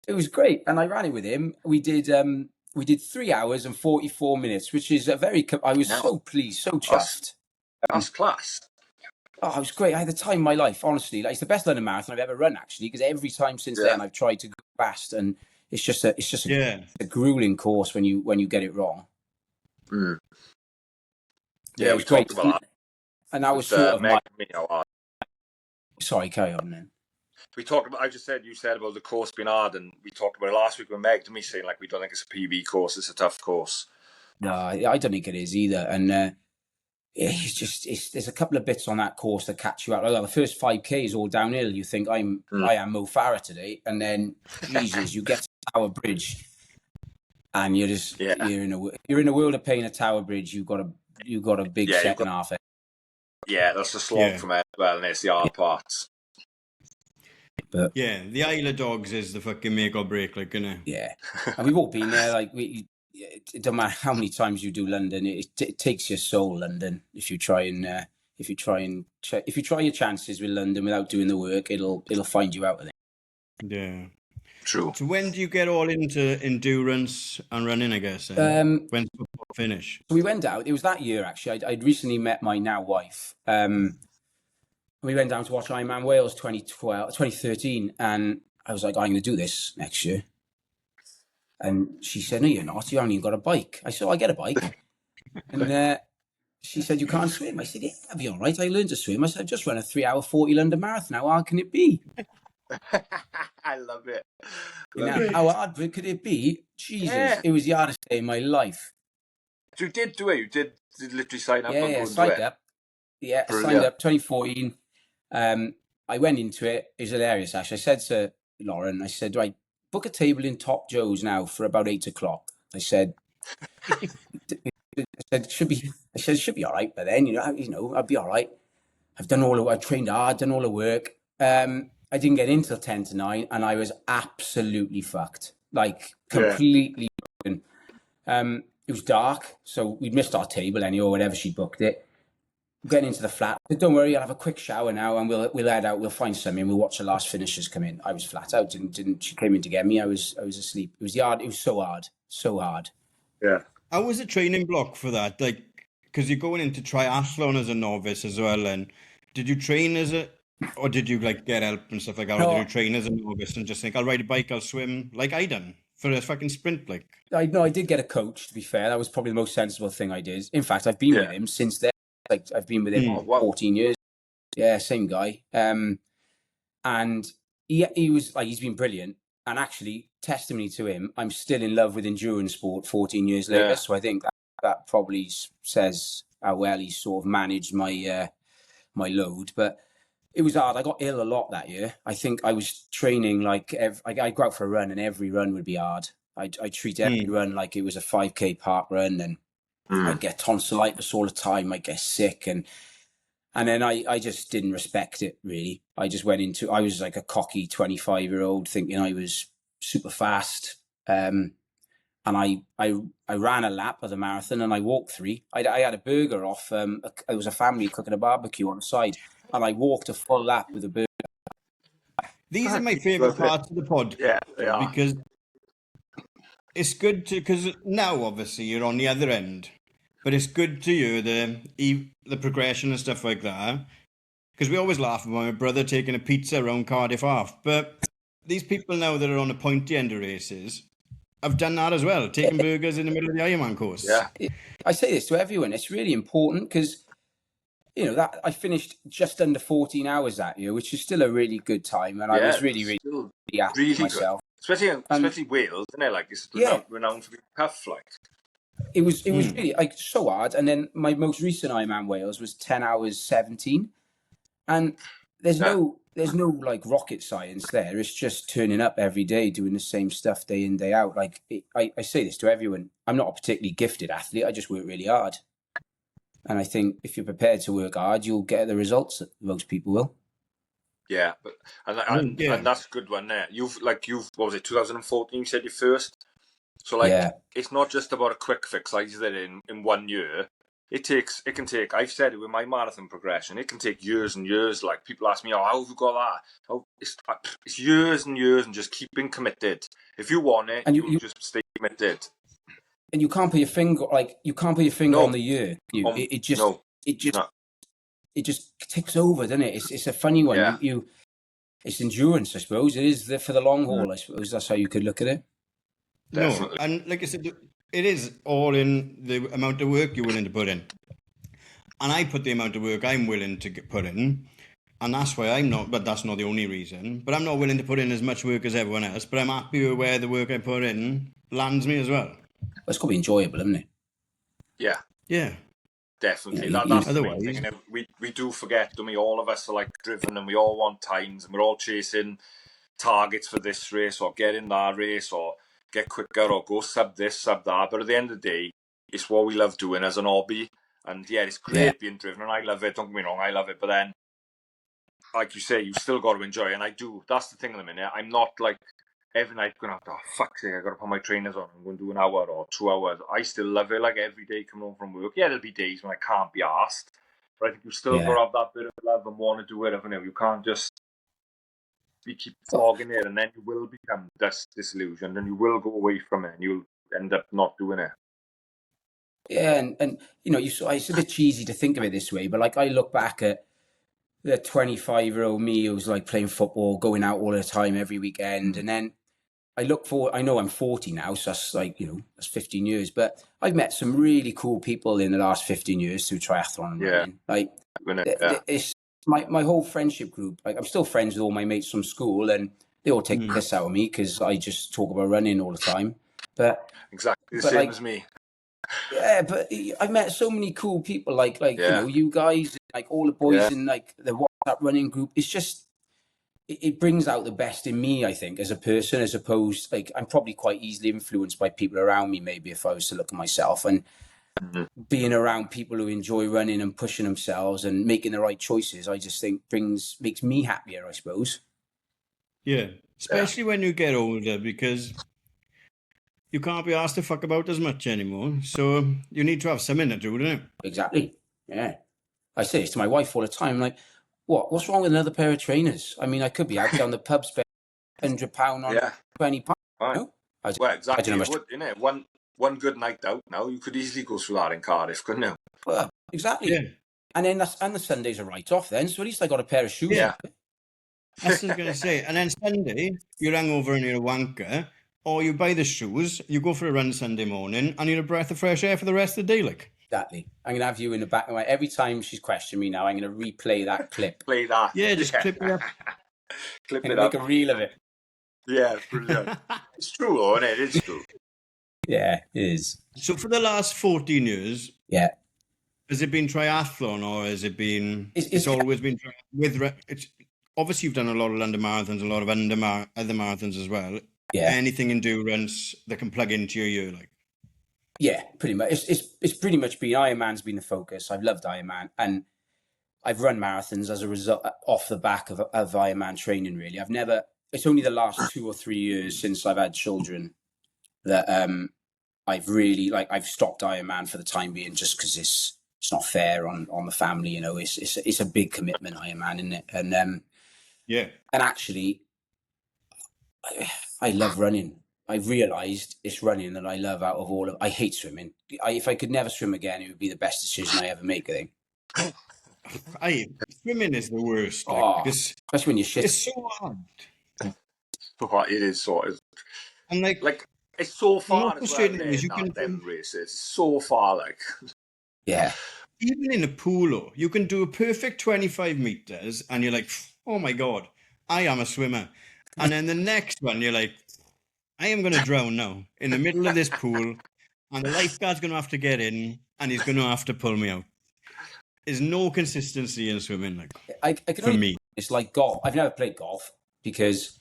it was great, and I ran it with him. We did 3 hours and 44 minutes, which is I was so pleased, so chuffed. That's class. Oh, it was great. I had the time of my life, honestly. Like, it's the best London Marathon I've ever run, actually, because every time since then I've tried to go fast, and it's just a grueling course when you get it wrong. Mm. Yeah, we talked about that. And that was sort of Sorry, carry on then. We talked about, you said about the course being hard, and we talked about it last week with Meg, to me, saying like, we don't think it's a PB course, it's a tough course. No, I don't think it is either. And there's a couple of bits on that course that catch you out. Like, the first 5K is all downhill. You think I am Mo Farah today, and then Jesus, you get to Tower Bridge, and you're just you're in a world of pain at Tower Bridge. You've got a big second half. Yeah, that's the slog from it, well, and it's the hard parts. But the Isle of Dogs is the fucking make or break, like, innit? Yeah, and we've all been there. Like, it don't matter how many times you do London, it takes your soul. London, if you try your chances with London without doing the work, it'll find you out of it. Yeah, true. So when do you get all into endurance and running? I guess when's football finish? We went out. It was that year actually. I'd recently met my now wife. We went down to watch Ironman Wales 2013, and I was like, I'm going to do this next year. And she said, no, you're not. You haven't even got a bike. I said, I'll get a bike. And she said, you can't swim. I said, yeah, that'll be all right. I learned to swim. I said, I've just run a 3-hour 40 London Marathon. How hard can it be? I love it. How hard could it be? Jesus, it was the hardest day of my life. You did do it. You did literally sign up. Yeah, signed up. Yeah, I signed up 2014. I went into it. It was hilarious, actually. I said to Lauren, I said, right, book a table in Top Joe's now for about 8 o'clock. I said, said, it should be all right. But then, I'd be all right. I trained hard, done all the work. I didn't get in till 10 to 9 and I was absolutely fucked. Like completely broken. It was dark, so we'd missed our table anyway, or whatever she booked it. Getting into the flat. I said, don't worry, I'll have a quick shower now and we'll head out, we'll find something, we'll watch the last finishers come in. I was flat out, didn't she came in to get me, I was asleep. It was hard, it was so hard. Yeah. How was the training block for that? Like, because you're going into triathlon as a novice as well, and did you train or did you like get help and stuff like that? Or did you train as a novice and just think, I'll ride a bike, I'll swim, like I done for a fucking sprint? Like, I did get a coach, to be fair. That was probably the most sensible thing I did. In fact, I've been with him since then. Like, I've been with him 14 years. Yeah, same guy. And he was like, he's been brilliant. And actually, testimony to him, I'm still in love with endurance sport 14 years later. Yeah. So I think that probably says how well he sort of managed my my load. But it was hard. I got ill a lot that year. I think I was training like I'd go out for a run and every run would be hard. I treat every run like it was a 5K park run, and I'd get tonsillitis all the time. I'd get sick, and then I just didn't respect it, really. I just went into, I was like a cocky 25-year-old thinking I was super fast. And I ran a lap of the marathon and I walked 3. I had a burger off, it was a family cooking a barbecue on the side, and I walked a full lap with a burger. These are my favourite parts of the pod. Yeah, they are. Because it's good because now obviously you're on the other end. But it's good to you, the progression and stuff like that. Because we always laugh about my brother taking a pizza around Cardiff half. But these people now that are on the pointy end of races have done that as well, taking burgers in the middle of the Ironman course. Yeah. I say this to everyone. It's really important because, that I finished just under 14 hours that year, which is still a really good time. And I was really, really happy with myself. Good. Especially Wales, isn't it? Like, it's renowned for being tough, like. It was really like so hard. And then my most recent Ironman Wales was 10 hours 17. And there's no like rocket science there. It's just turning up every day, doing the same stuff day in, day out. Like I say this to everyone. I'm not a particularly gifted athlete. I just work really hard. And I think if you're prepared to work hard, you'll get the results that most people will. Yeah, and that's a good one there. You've what was it, 2014? You said you first. So it's not just about a quick fix like you said in 1 year. It can take, I've said it with my marathon progression, it can take years and years. Like, people ask me, how have you got that? It's years and years and just keeping committed. If you want it, and you just stay committed. And you can't put your finger on the year. It just ticks over, doesn't it? It's a funny one. Yeah. It's endurance, I suppose. It is for the long haul, I suppose. That's how you could look at it. Definitely. No, and like I said, it is all in the amount of work you're willing to put in. And I put the amount of work I'm willing to put in, and that's why but that's not the only reason, but I'm not willing to put in as much work as everyone else, but I'm happy with where the work I put in lands me as well. It's got to be enjoyable, isn't it? Yeah. Yeah. Definitely. That's the main thing. And we do forget, don't we? All of us are like driven and we all want times and we're all chasing targets for this race or get in that race or get quicker or go sub this, sub that. But at the end of the day, it's what we love doing as an hobby. And it's great being driven and I love it. Don't get me wrong, I love it. But then, like you say, you still got to enjoy it. And I do. That's the thing at the minute. I'm not like every night going, fuck's sake, I got to put my trainers on. I'm going to do an hour or 2 hours. I still love it. Like every day coming home from work. Yeah, there'll be days when I can't be asked. But I think you still got to have that bit of love and want to do it. You can't just keep flogging it, and then you will become disillusioned and you will go away from it and you'll end up not doing it. Yeah, and it's a bit cheesy to think of it this way, but like I look back at the 25-year-old me who was like playing football, going out all the time every weekend, and then I know I'm 40 now, so that's like, that's 15 years, but I've met some really cool people in the last 15 years through triathlon and running. Like, it's my whole friendship group. Like, I'm still friends with all my mates from school, and they all take the piss out of me because I just talk about running all the time. But exactly the same as me. Yeah, but I've met so many cool people, like you guys, like all the boys in like the WhatsApp running group. It's just it brings out the best in me, I think, as a person, as opposed, like, I'm probably quite easily influenced by people around me, maybe, if I was to look at myself. And being around people who enjoy running and pushing themselves and making the right choices, I just think makes me happier, I suppose. Yeah, especially when you get older, because you can't be asked to fuck about as much anymore. So you need to have something to do, don't you? Exactly. Yeah. I say this to my wife all the time, like, what's wrong with another pair of trainers? I mean, I could be out down the pub spending £100 on £20. Right. No? Well, exactly. I don't know much. Would, you know, one good night out now, you could easily go through that in Cardiff, couldn't you? Well, exactly. Yeah. And then the Sundays are right off then, so at least I got a pair of shoes. Yeah. That's what I was going to say. And then Sunday, you're hungover and you're a wanker, or you buy the shoes, you go for a run Sunday morning, and you're a breath of fresh air for the rest of the day, like. Exactly. I'm going to have you in the back of my... Every time she's questioning me now, I'm going to replay that clip. Play that. Yeah, just clip it up. Clip it up. Make a reel of it. Yeah, brilliant. It's true, though, isn't it? It's true. Yeah, it is. So for the last 14 years... Yeah. Has it been triathlon, or has it been... It's always been... Obviously, you've done a lot of London marathons, a lot of other marathons as well. Yeah. Anything endurance that can plug into your year, like... Yeah, pretty much. It's pretty much been... Ironman's been the focus. I've loved Ironman. And I've run marathons as a result, off the back of Ironman training, really. I've never... It's only the last 2 or 3 years since I've had children that I've really... I've stopped Ironman for the time being, just because it's not fair on the family, you know. It's a big commitment, Ironman, isn't it? And yeah. And actually, I love running. I realised it's running that I love out of all of... I hate swimming. If I could never swim again, it would be the best decision I ever make, I think. Swimming is the worst. Especially when you're shit. It's so hard. It is sort of... And like it's so far as well, you can them races. It's so far, like... Yeah. Even in a pool, you can do a perfect 25 meters and you're like, oh my God, I am a swimmer. And then the next one, you're like, I am going to drown now in the middle of this pool, and the lifeguard's going to have to get in and he's going to have to pull me out. There's no consistency in swimming, like, for me. It's like golf. I've never played golf because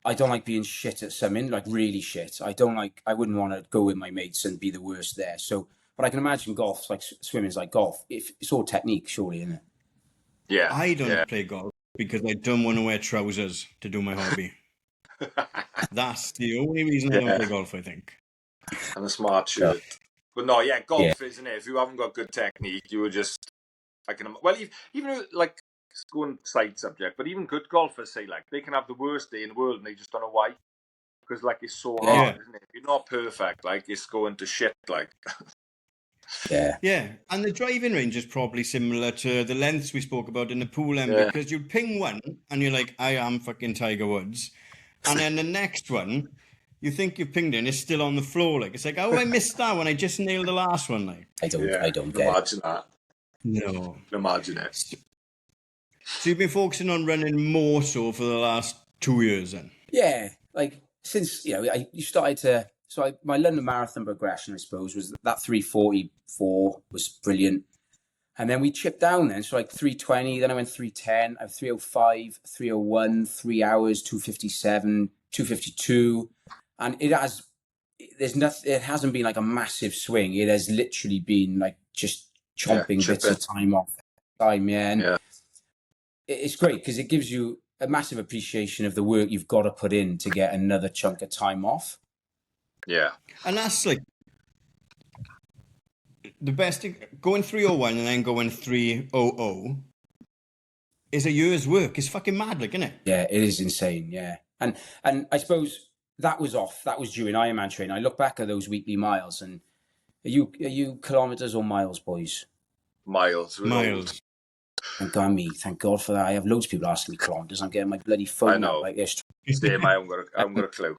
I don't like being shit at swimming, like really shit. I wouldn't want to go with my mates and be the worst there. So, but I can imagine golf's like swimming's like golf. It's all technique, surely, isn't it? Yeah. I don't play golf because I don't want to wear trousers to do my hobby. That's the only reason I don't play golf, I think. And a smart shirt. But no, golf, isn't it? If you haven't got good technique, you were just... even like, going side subject, but even good golfers say, like, they can have the worst day in the world and they just don't know why. Because, like, it's so hard, isn't it? If you're not perfect, like, it's going to shit, like... Yeah, and the driving range is probably similar to the lengths we spoke about in the pool end, because you ping one and you're like, I am fucking Tiger Woods. And then the next one, you think you've pinged it and it's still on the floor. Like, it's like, oh, I missed that one. I just nailed the last one. Like, I don't imagine that. No. Imagine it. So you've been focusing on running more so for the last 2 years then? Yeah, like since, you started to... So my London Marathon progression, I suppose, was that 3:44 was brilliant. And then we chipped down then. So like 3:20, then I went 3:10, I 3:05, 3:01, 3 hours, 2:57, 2:52. And it hasn't been like a massive swing. It has literally been like just chomping bits of time off. And it's great because it gives you a massive appreciation of the work you've got to put in to get another chunk of time off. Yeah. And that's like the best going 3:01 and then going 3:00 is a year's work. It's fucking mad, like, isn't it? Yeah, it is insane, yeah. And I suppose that was during Ironman training. I look back at those weekly miles and are you kilometers or miles, boys? Miles. Thank God for that. I have loads of people asking me kilometers. I'm getting my bloody phone out like this. Same, I haven't got a clue.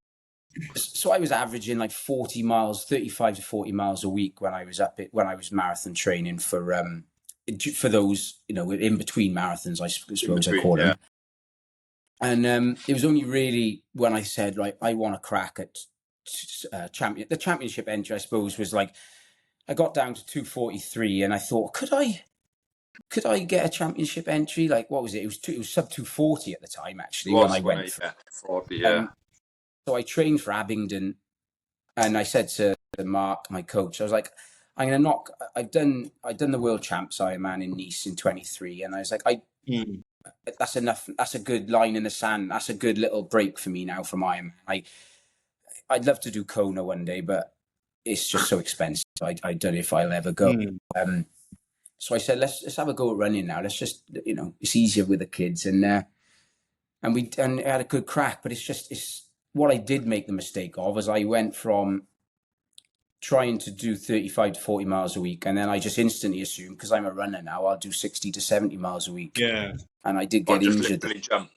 So I was averaging like 40 miles, 35 to 40 miles a week when I was marathon training for those, in between marathons, I suppose I call them. And it was only really when I said, right, I want to crack at the championship entry, I suppose, was like, I got down to 2:43 and I thought, could I get a championship entry? Like, what was it? It was sub 2:40 at the time, actually, when I went. 40, So I trained for Abingdon and I said to Mark, my coach, I was like, I'm going to knock. I've done the World Champs Ironman in Nice in 23, and I was like, that's enough. That's a good line in the sand. That's a good little break for me now from Ironman. I'd love to do Kona one day, but it's just so expensive. I don't know if I'll ever go. So I said, let's have a go at running now. Let's just, it's easier with the kids, and we had a good crack. But it's what I did make the mistake of, is I went from trying to do 35 to 40 miles a week, and then I just instantly assumed, because I'm a runner now, I'll do 60 to 70 miles a week. Yeah, and I did get injured. Jump.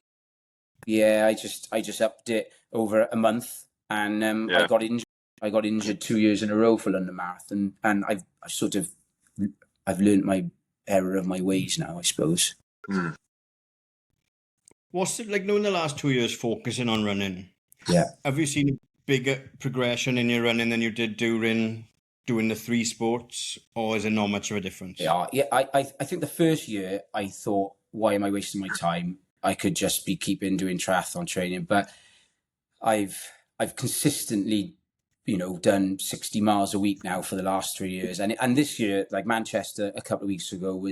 Yeah, I just upped it over a month, and I got injured. I got injured 2 years in a row for London Marathon, and I've learned my error of my ways now, I suppose. What's it like now in the last 2 years focusing on running? Yeah. Have you seen a bigger progression in your running than you did doing the three sports, or is it not much of a difference? Yeah. I think the first year I thought, why am I wasting my time? I could just be keeping doing triathlon training, but I've consistently, done 60 miles a week now for the last 3 years. And this year, like Manchester a couple of weeks ago,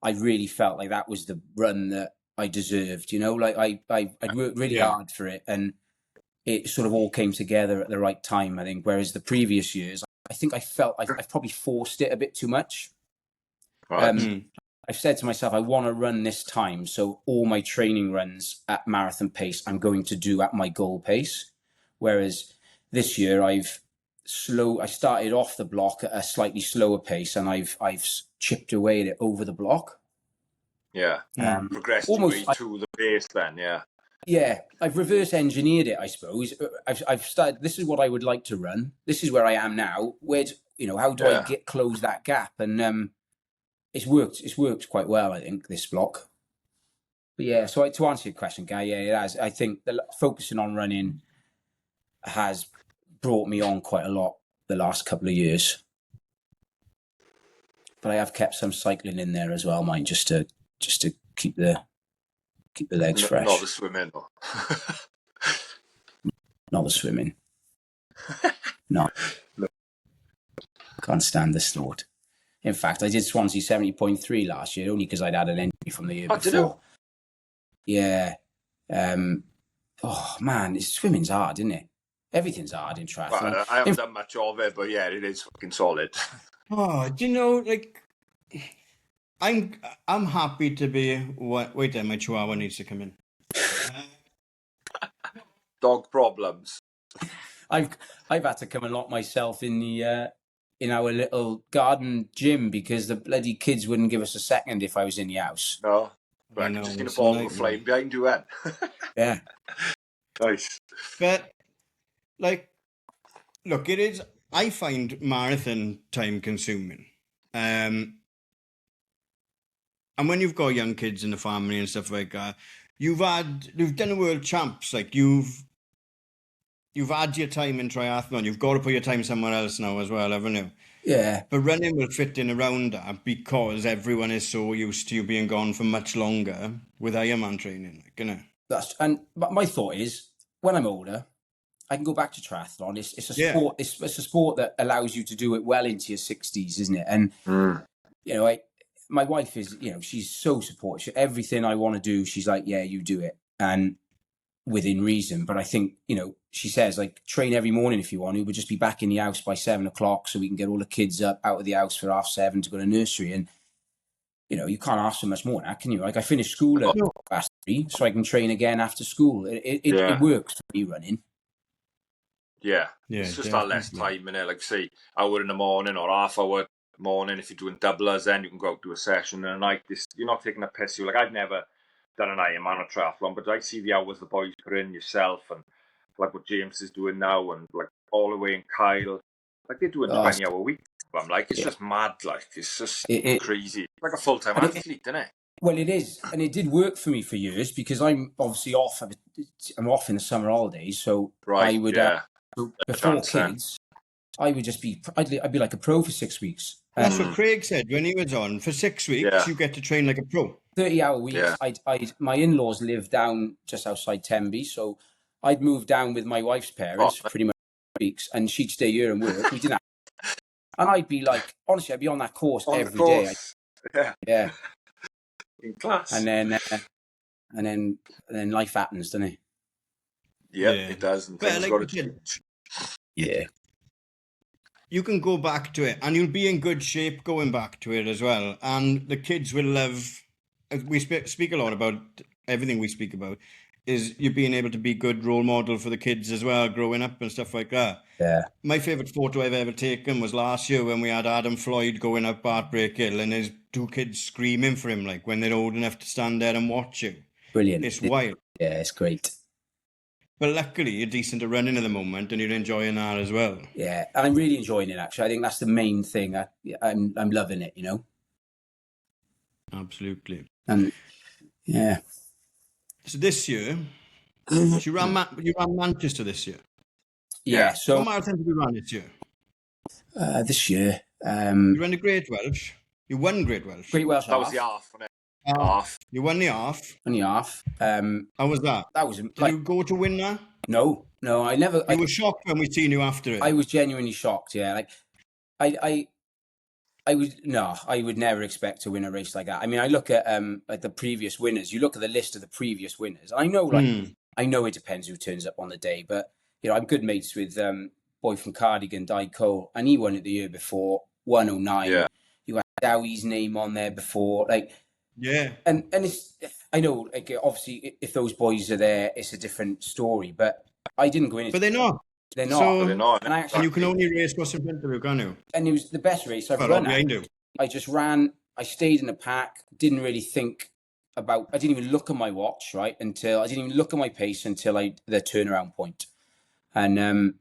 I really felt like that was the run that I deserved, like I'd worked really hard for it, and it sort of all came together at the right time, I think. Whereas the previous years, I think I felt I've probably forced it a bit too much. Right. I've said to myself, I want to run this time, so all my training runs at marathon pace I'm going to do at my goal pace. Whereas this year I started off the block at a slightly slower pace, and I've chipped away at it over the block. Yeah. Progressed to the pace then, yeah. Yeah, I've reverse engineered it, I suppose. I've started. This is what I would like to run. This is where I am now. How do I close that gap? And it's worked quite well, I think, this block. But yeah, so to answer your question, Guy, yeah, it has. I think focusing on running has brought me on quite a lot the last couple of years. But I have kept some cycling in there as well, mine, just to keep the legs fresh. Not the swimming. Not the swimming. No. Can't stand this thought. In fact, I did Swansea 70.3 last year, only because I'd had an injury from the year before. Did you? Yeah. Oh, man, swimming's hard, isn't it? Everything's hard in triathlon. Well, I haven't done much of it, but yeah, it is fucking solid. Oh, do you know, like, I'm happy to be. Wait, my chihuahua needs to come in. Dog problems. I've had to come and lock myself in the in our little garden gym because the bloody kids wouldn't give us a second if I was in the house. No, but I just need a ball with a flame behind you, then. Yeah, nice. But like, look, it is. I find marathon time consuming. And when you've got young kids in the family and stuff like that, you've done the world champs, like you've had your time in triathlon. You've got to put your time somewhere else now as well, haven't you? Yeah. But running will fit in around that because everyone is so used to you being gone for much longer with Ironman training, like, you know. But my thought is, when I'm older, I can go back to triathlon. It's a sport. It's a sport that allows you to do it well into your 60s, isn't it? And my wife is, she's so supportive. Everything I want to do, she's like, yeah, you do it, and within reason. But I think, she says, like, train every morning if you want to, but just be back in the house by 7 o'clock so we can get all the kids up out of the house for 7:30 to go to nursery. And you can't ask for much more now, can you? Like, I finished school at 3:30, so I can train again after school. It works for me running. Yeah, it's just that less time in it. Like, say, hour in the morning or half hour morning. If you're doing doublers, then you can go out to a session. And like this, you're not taking a piss. You're like, I've never done an Ironman or triathlon, but I see the hours the boys put in, yourself, and like what James is doing now, and like all the way in Kyle, like they're doing 20-hour weeks. I'm like, it's just mad. Like, it's just crazy. It's like a full-time athlete, isn't it? Well, it is, and it did work for me for years because I'm obviously off. I'm off in the summer holidays, so I would. Before kids, I would just be. I'd be like a pro for 6 weeks. That's what Craig said when he was on. For 6 weeks, you get to train like a pro. 30-hour weeks. Yeah. My in-laws live down just outside Tenby, so I'd move down with my wife's parents for pretty much weeks, and she'd stay here and work. We didn't have And I'd be like, honestly, I'd be on that course On every the day. course. Yeah. Yeah. In class. And then life happens, doesn't it? Yeah, Yeah. it does. And But things like got you to said, change. Yeah. you can go back to it and you'll be in good shape going back to it as well. And the kids will love, we speak a lot about everything we speak about, is you being able to be good role model for the kids as well, growing up and stuff like that. Yeah. My favourite photo I've ever taken was last year when we had Adam Floyd going up Heartbreak Hill and his two kids screaming for him, like when they're old enough to stand there and watch you. Brilliant. It's wild. Yeah, it's great. But luckily, you're decent at running at the moment and you're enjoying that as well. Yeah, and I'm really enjoying it, actually. I think that's the main thing. I'm loving it, you know? Absolutely. And, yeah. So this year, you ran Manchester this year. Yeah, so... What marathon did you run this year? This year... You ran the Great Welsh. You won Great Welsh. Great Welsh That was half. the half, wasn't it? Half. You won the half. Only half. How was that? That was... Did you go to win that? No, I never... You were shocked when we seen you after it. I was genuinely shocked, yeah. Like, I would never expect to win a race like that. I mean, I look at like the previous winners. You look at the list of the previous winners. I know, I know it depends who turns up on the day, but you know, I'm good mates with boy from Cardigan, Di Cole, and he won it the year before, 109. Yeah. You had Dowie's name on there before, like, yeah. And it's, I know, like, obviously, if those boys are there, it's a different story. But I didn't go in. But they're not. They're not. So, They're not. And you can only race what's in front of you, can't you? And it was the best race I've run. Behind you. I just ran. I stayed in the pack. Didn't really think about. I didn't even look at my watch, right? Until I didn't even look at my pace until the turnaround point. And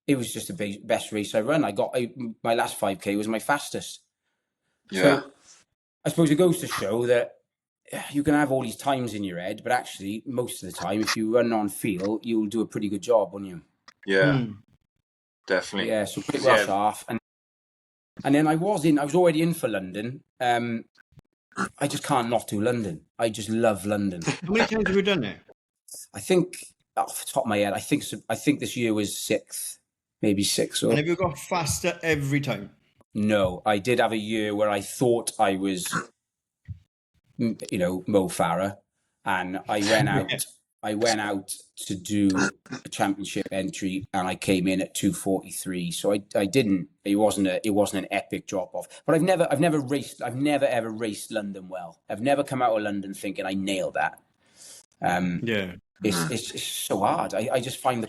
it was just the best race I run. My last 5K was my fastest. Yeah. So I suppose it goes to show that you can have all these times in your head, but actually, most of the time, if you run on feel, you'll do a pretty good job, won't you? Yeah, definitely. Yeah, so pretty well half. And then I was already in for London. I just can't not do London. I just love London. How many times have you done it? I think, off the top of my head, I think this year was 6th, maybe 6th. And have you got faster every time? No, I did have a year where I thought I was, you know, Mo Farah, and I went out. I went out to do a championship entry, and I came in at 2:43. So I didn't. It wasn't an epic drop off. But I've never ever raced London well. I've never come out of London thinking I nailed that. Yeah, it's so hard. I just find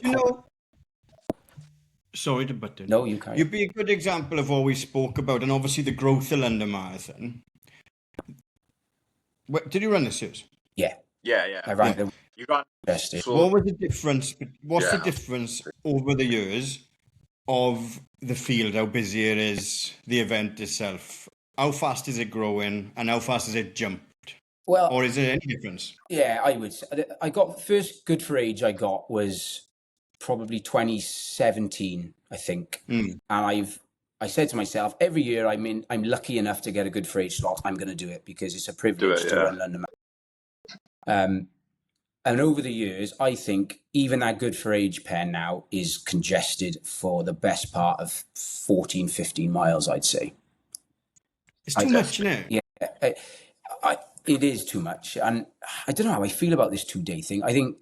sorry to butt in. No, you can't. You'd be a good example of what we spoke about, and obviously the growth of London Marathon. Did you run this year? Yeah. I ran the You ran. best. So, what was the difference? What's the difference over the years of the field? How busy it is, the event itself. How fast is it growing, and how fast is it jumped? Well, or is there any difference? Yeah, I would say. I got the first good for age I got was probably 2017, I think. And I said to myself, every year I'm lucky enough to get a good for age slot, I'm going to do it because it's a privilege to run London Marathon. And over the years, I think even that good for age pen now is congested for the best part of 14, 15 miles, I'd say. It's too much, isn't it? Yeah, it is too much. And I don't know how I feel about this 2-day thing. I think,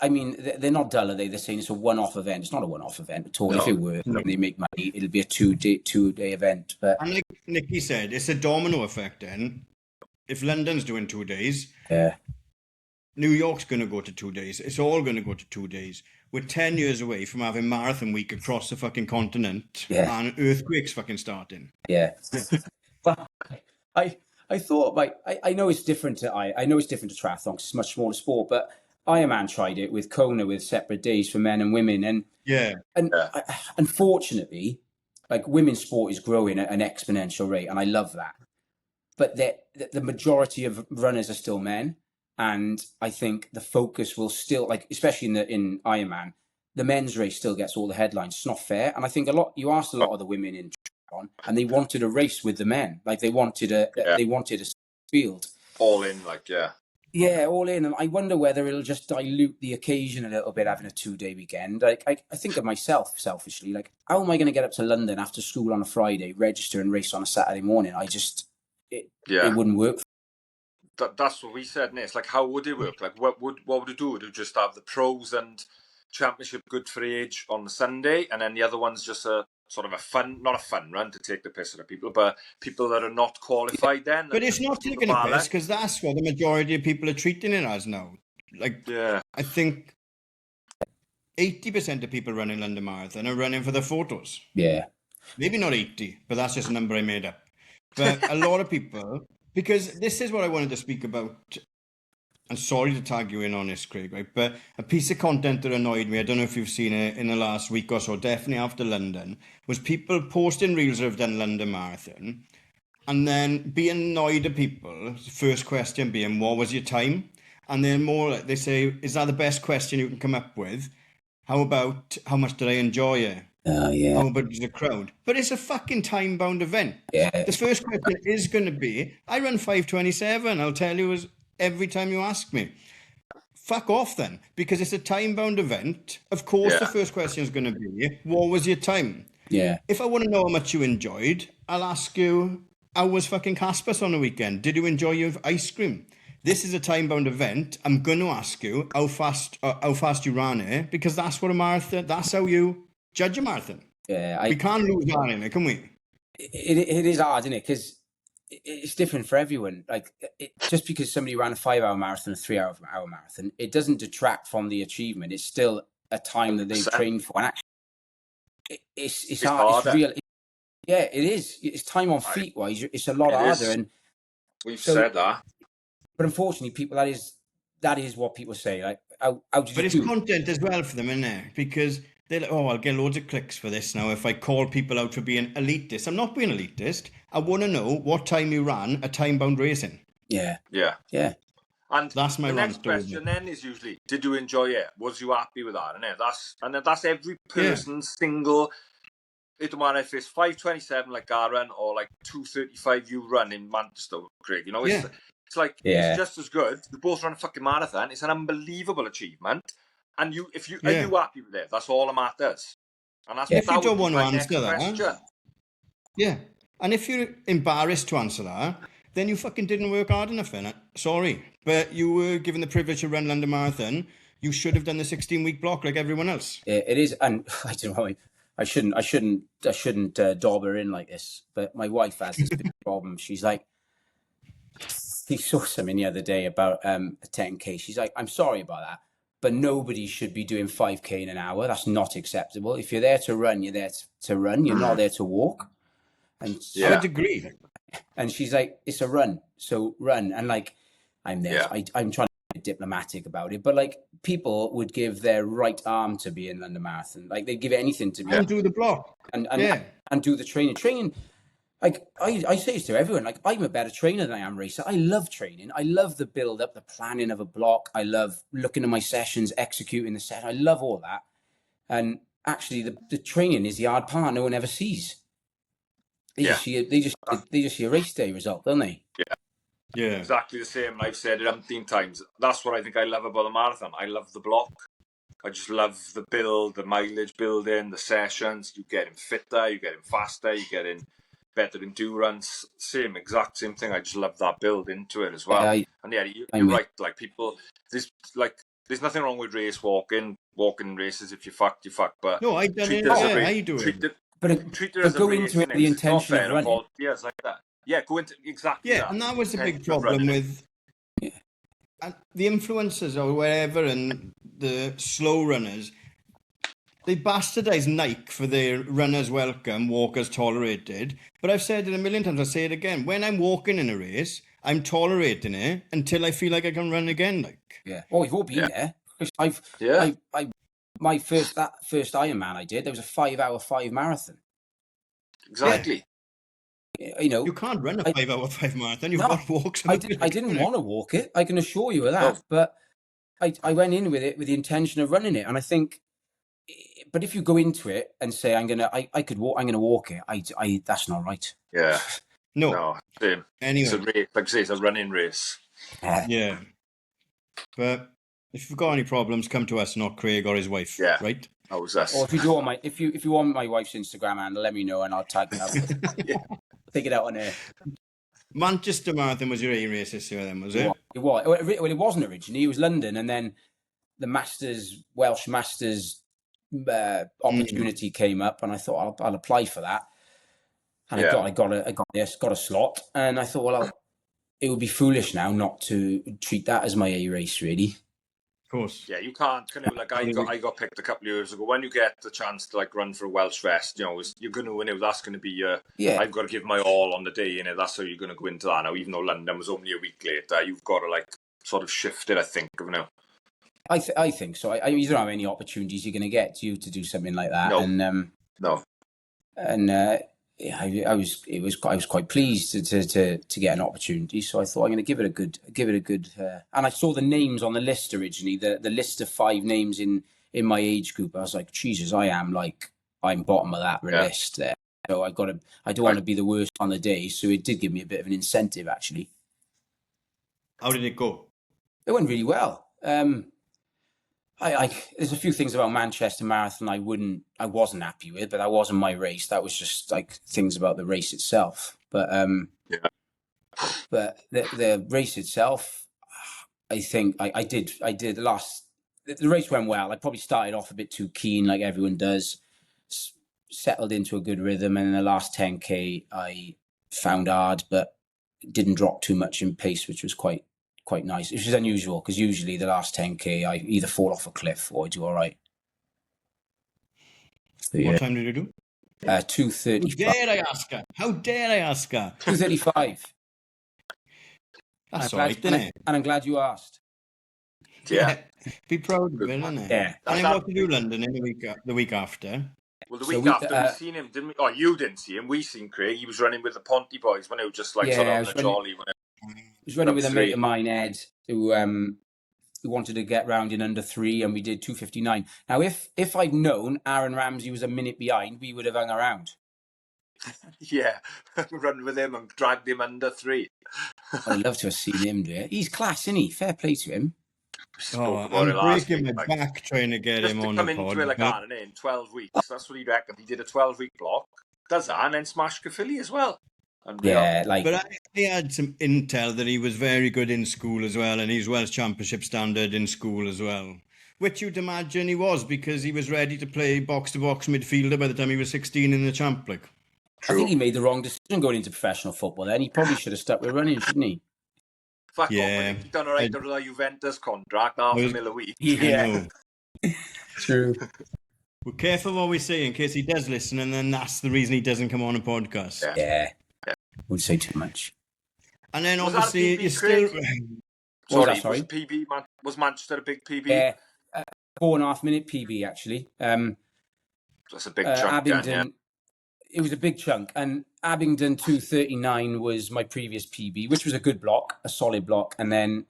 I mean, they're not dull, are they? They're saying it's a one-off event. It's not a one-off event at all. No, if it were, and they make money, it'll be a two-day event. But and like Nicky said, it's a domino effect then. If London's doing 2 days, New York's going to go to 2 days. It's all going to go to 2 days. We're 10 years away from having Marathon Week across the fucking continent and earthquakes fucking starting. Yeah. Well, I thought, like, I know it's different to I know it's different to triathlon because it's a much smaller sport, but Ironman tried it with Kona with separate days for men and women, and unfortunately, like, women's sport is growing at an exponential rate, and I love that. But the majority of runners are still men, and I think the focus will still, like, especially in Ironman, the men's race still gets all the headlines. It's not fair, and I think you asked a lot of the women in triathlon, and they wanted a race with the men, like they wanted a field all in, like Yeah, all in. And I wonder whether it'll just dilute the occasion a little bit, having a 2-day weekend. Like, I think of myself selfishly, like, how am I going to get up to London after school on a Friday, register and race on a Saturday morning? It wouldn't work. That's what we said, and it's like, how would it work? Like, what would it do? Would it just have the pros and championship good for age on the Sunday, and then the other one's just a sort of not a fun run to take the piss out of people, but people that are not qualified then. But it's not taking a piss, because that's what the majority of people are treating it as now. Like, I think 80% of people running London Marathon are running for the photos. Yeah. Maybe not 80, but that's just a number I made up. But a lot of people, because this is what I wanted to speak about. I'm sorry to tag you in on this, Craig, right? But a piece of content that annoyed me, I don't know if you've seen it in the last week or so, definitely after London, was people posting reels that have done London Marathon and then being annoyed at people. First question being, what was your time? And then they say, is that the best question you can come up with? How about, how much did I enjoy it? Yeah. How about the crowd? But it's a fucking time-bound event. Yeah. The first question is going to be, I run 5:27. I'll tell you every time you ask me. Fuck off then, because it's a time-bound event. Of course, the first question is going to be, what was your time? Yeah. If I want to know how much you enjoyed, I'll ask you, how was fucking Caspers on the weekend? Did you enjoy your ice cream? This is a time-bound event. I'm going to ask you how fast you ran it, because that's what a marathon, that's how you judge a marathon. Yeah. We can't lose that in it, can we? It is hard, isn't it? Because it's different for everyone. Like, just because somebody ran a 5-hour marathon, a 3-hour marathon, it doesn't detract from the achievement. It's still a time that they've trained for. And actually, it's hard. It's real. Yeah, it is. It's time on feet wise. It's a lot harder. And we've said that. But unfortunately, people, that is what people say. Like, how did you do? But it's content as well for them, isn't it? Because they're like, oh, I'll get loads of clicks for this now if I call people out for being elitist. I'm not being elitist. I want to know what time you ran a time-bound racing. Yeah. And that's my next question then is usually, did you enjoy it? Was you happy with that? And that's every person's single. It don't matter if it's 5:27 like Garen or like 2:35 you run in Manchester, Craig. You know, it's like it's just as good. You both run a fucking marathon. It's an unbelievable achievement. And if you are you happy with it? That's all that matters. And that's if you don't want to answer that. Yeah. And if you're embarrassed to answer that, then you fucking didn't work hard enough in it. Sorry. But you were given the privilege to run London Marathon. You should have done the 16-week block like everyone else. It is, and I don't know. I shouldn't dob her in like this, but my wife has this big problem. She's like, she saw something the other day about a 10K. She's like, I'm sorry about that, but nobody should be doing 5K in an hour. That's not acceptable. If you're there to run, you're there to run. You're not there to walk. And I would agree. And she's like, it's a run, so run. And like, I'm there. I'm trying to be diplomatic about it, but like, people would give their right arm to be in London Marathon. Like, they'd give anything to be and do the block and do the training. Like, I say this to everyone, like, I'm a better trainer than I am racer. I love training. I love the build up, the planning of a block. I love looking at my sessions, executing the set. I love all that. And actually the training is the hard part no one ever sees. They just see a race day result, don't they? Yeah, exactly the same. I've said it umpteen times. That's what I think I love about the marathon. I love the block. I just love the build, the mileage building, the sessions. You get him fitter, you get him faster, you get in better endurance. Exact same thing. I just love that build into it as well. You're right. Like, people, there's nothing wrong with walking races. If you fucked, you fuck. But no, I don't know how you do it. Treat it as go into it the intention of running. It's like that. Yeah, go into exactly that. And that was the big problem with the influencers or wherever and the slow runners. They bastardize Nike for their runners welcome, walkers tolerated. But I've said it a million times, I'll say it again. When I'm walking in a race, I'm tolerating it until I feel like I can run again. You've all been there. My first Ironman I did, there was a 5-hour 5 marathon. Exactly. You know, you can't run a 5-hour 5 marathon. You've got to walk. I didn't want to walk it. I can assure you of that. But I went in with it with the intention of running it, and I think. But if you go into it and say I'm gonna walk it, that's not right. Yeah. No. Same. Anyway, it's a race. Like I say, it's a running race. Yeah. But if you've got any problems, come to us, not Craig or his wife. Yeah. Right? How was this? Or if you do want if you want my wife's Instagram handle, let me know and I'll tag it out. Yeah. Take it out on air. Manchester Marathon was your A race this year, then, was it? It was. Well, it wasn't originally. It was London, and then the Welsh Masters opportunity came up, and I thought I'll apply for that. And I got a slot, and I thought, well, it would be foolish now not to treat that as my A race, really. Of course. Yeah, you can't. Like I got picked a couple of years ago. When you get the chance to like run for a Welsh Vest, you're going to win. That's going to be your. Yeah. I've got to give my all on the day, and that's how you're going to go into that now. Even though London was only a week later, you've got to like sort of shift it. I think, I think so. You don't have any opportunities you're going to get to do something like that. No. And no. And I was quite pleased to get an opportunity. So I thought I'm going to give it a good. And I saw the names on the list originally, the list of 5 names in my age group. I was like, Jesus, I'm bottom of that list there. So I don't want to be the worst on the day. So it did give me a bit of an incentive, actually. How did it go? It went really well. There's a few things about Manchester Marathon I wasn't happy with, but that wasn't my race. That was just like things about the race itself. But but the race itself, I think I did the race went well. I probably started off a bit too keen, like everyone does, settled into a good rhythm, and in the last 10K I found hard, but didn't drop too much in pace, which was quite nice, which is unusual because usually the last 10K I either fall off a cliff or I do all right. So, What time did you do? 2:35. How dare I ask her? 2:35. That's all right, isn't it? And I'm glad you asked. Yeah. Be proud of it, isn't it? Yeah. And then what did you do London in the week after? Well, the week after we seen him, didn't we? Oh, you didn't see him. We seen Craig. He was running with the Ponty boys when it was just like sort of on the jolly. I was running with a mate of mine, Ed, who wanted to get round in under 3, and we did 2:59. Now, if I'd known Aaron Ramsey was a minute behind, we would have hung around. Yeah, run with him and dragged him under 3. I'd love to have seen him do it. He's class, isn't he? Fair play to him. I'm breaking my back trying to get him on the pod. Just to come into Illigan in 12 weeks. That's what he reckoned. He did a 12-week block. Does that, and then smashed Caerphilly as well. Yeah, but I had some intel that he was very good in school as well, and he's Welsh Championship standard in school as well, which you'd imagine he was because he was ready to play box-to-box midfielder by the time he was 16 in the Champ League. I think he made the wrong decision going into professional football then. He probably should have stuck with running, shouldn't he? Fuck off, he's done all right under the Juventus contract, $500,000 a week. Yeah. True. We're careful what we say in case he does listen, and then that's the reason he doesn't come on a podcast. Yeah. Wouldn't say too much. And then obviously you're still. Sorry. Was Manchester a big PB? Yeah, 4.5 minute PB actually. That's a big chunk. Abingdon. It was a big chunk, and Abingdon 2:39 was my previous PB, which was a good block, a solid block, and then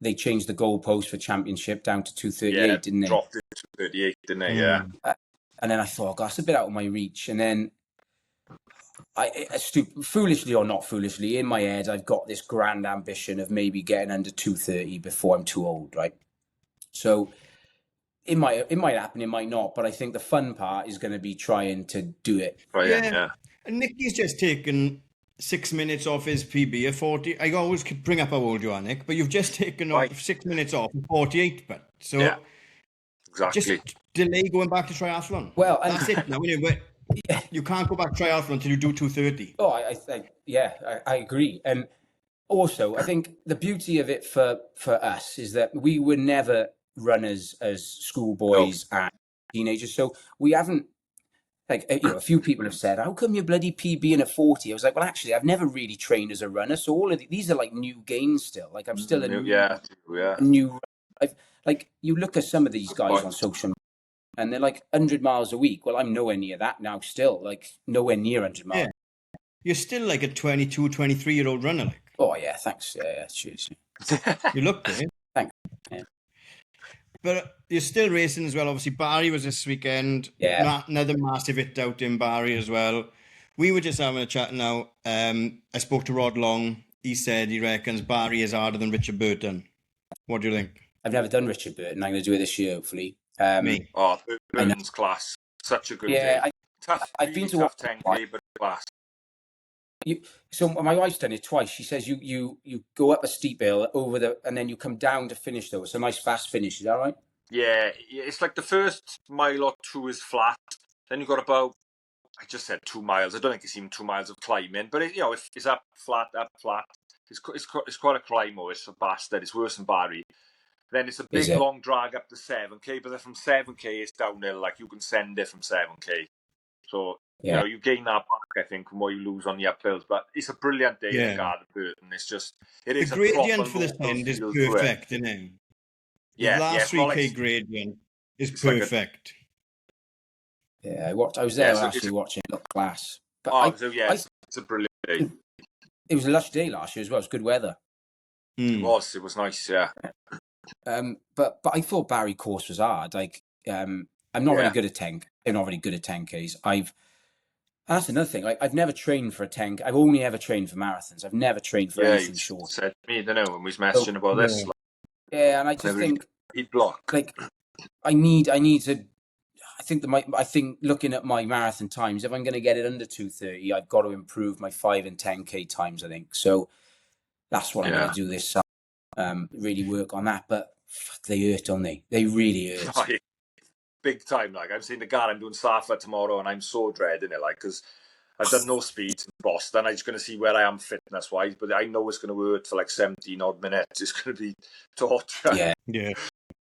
they changed the goalpost for championship down to 2:38, didn't they? Dropped it to 2:38, didn't they? Yeah. And then I thought, oh, that's a bit out of my reach, and then. Foolishly or not foolishly, in my head, I've got this grand ambition of maybe getting under 2:30 before I'm too old, right? So it might happen, it might not, but I think the fun part is going to be trying to do it. Right, yeah. And Nicky's just taken 6 minutes off his PB at 40. I always bring up how old you are, Nick, but you've just taken off 6 minutes off at 48. But so exactly. Just delay going back to triathlon. Well, that's it now. You can't go back triathlon until you do 2:30. Oh, I agree. And also, I think the beauty of it for us is that we were never runners as schoolboys and teenagers. So we haven't, a few people have said, how come you're bloody PBing at 40? I was like, well, actually, I've never really trained as a runner. So all of these are like new gains still. Like I'm still a new. You look at some of these guys on social media, and they're like 100 miles a week. Well, I'm nowhere near that now still, like nowhere near 100 miles. Yeah. You're still like a 22, 23-year-old runner. Like. Oh, yeah, thanks. Yeah, cheers. You look good. Thanks. Yeah. But you're still racing as well. Obviously, Barry was this weekend. Yeah. Another massive hit out in Barry as well. We were just having a chat now. I spoke to Rod Long. He said he reckons Barry is harder than Richard Burton. What do you think? I've never done Richard Burton. I'm going to do it this year, hopefully. Me. Oh, Burton's class. Such a good day. I've been to tough watch 10K, but class. So my wife's done it twice. She says you go up a steep hill and then you come down to finish though. It's a nice fast finish. Is that right? Yeah, it's like the first mile or two is flat. Then you've got about, I just said 2 miles. I don't think it's even 2 miles of climbing, but if it's up flat. It's quite a climb. It's a bastard. It's worse than Barry. Then it's a big long drag up to 7K, but then from 7K it's downhill. Like you can send it from 7K. So you gain that back, I think, from what you lose on the uphills. But it's a brilliant day in Garden Burton. It's just the gradient for this end is perfect, isn't it? The last 3K gradient is perfect. Yeah, I was there actually watching it. Looked class. But it's a brilliant day. It was a lush day last year as well. It was good weather. It was nice, yeah. But I thought Barry course was hard. Like, I'm not really good at 10. I'm not really good at 10Ks. And that's another thing. Like, I've never trained for a 10. I've only ever trained for marathons. I've never trained for anything short. Said to me, I don't know, when we was messaging about this. Like, and I just think he'd block. Like, I need to. I think looking at my marathon times, if I'm going to get it under 2:30, I've got to improve my 5 and 10K times. I think so. That's what I'm going to do this summer. Really work on that. But fuck, they hurt, don't they? They really hurt. Big time. Like, I'm seeing the guy I'm doing Safa tomorrow, and I'm so dreading it. Like, because I've done no speeds in Boston. I'm just going to see where I am fitness wise, but I know it's going to hurt for like 17 odd minutes. It's going to be torture. Yeah.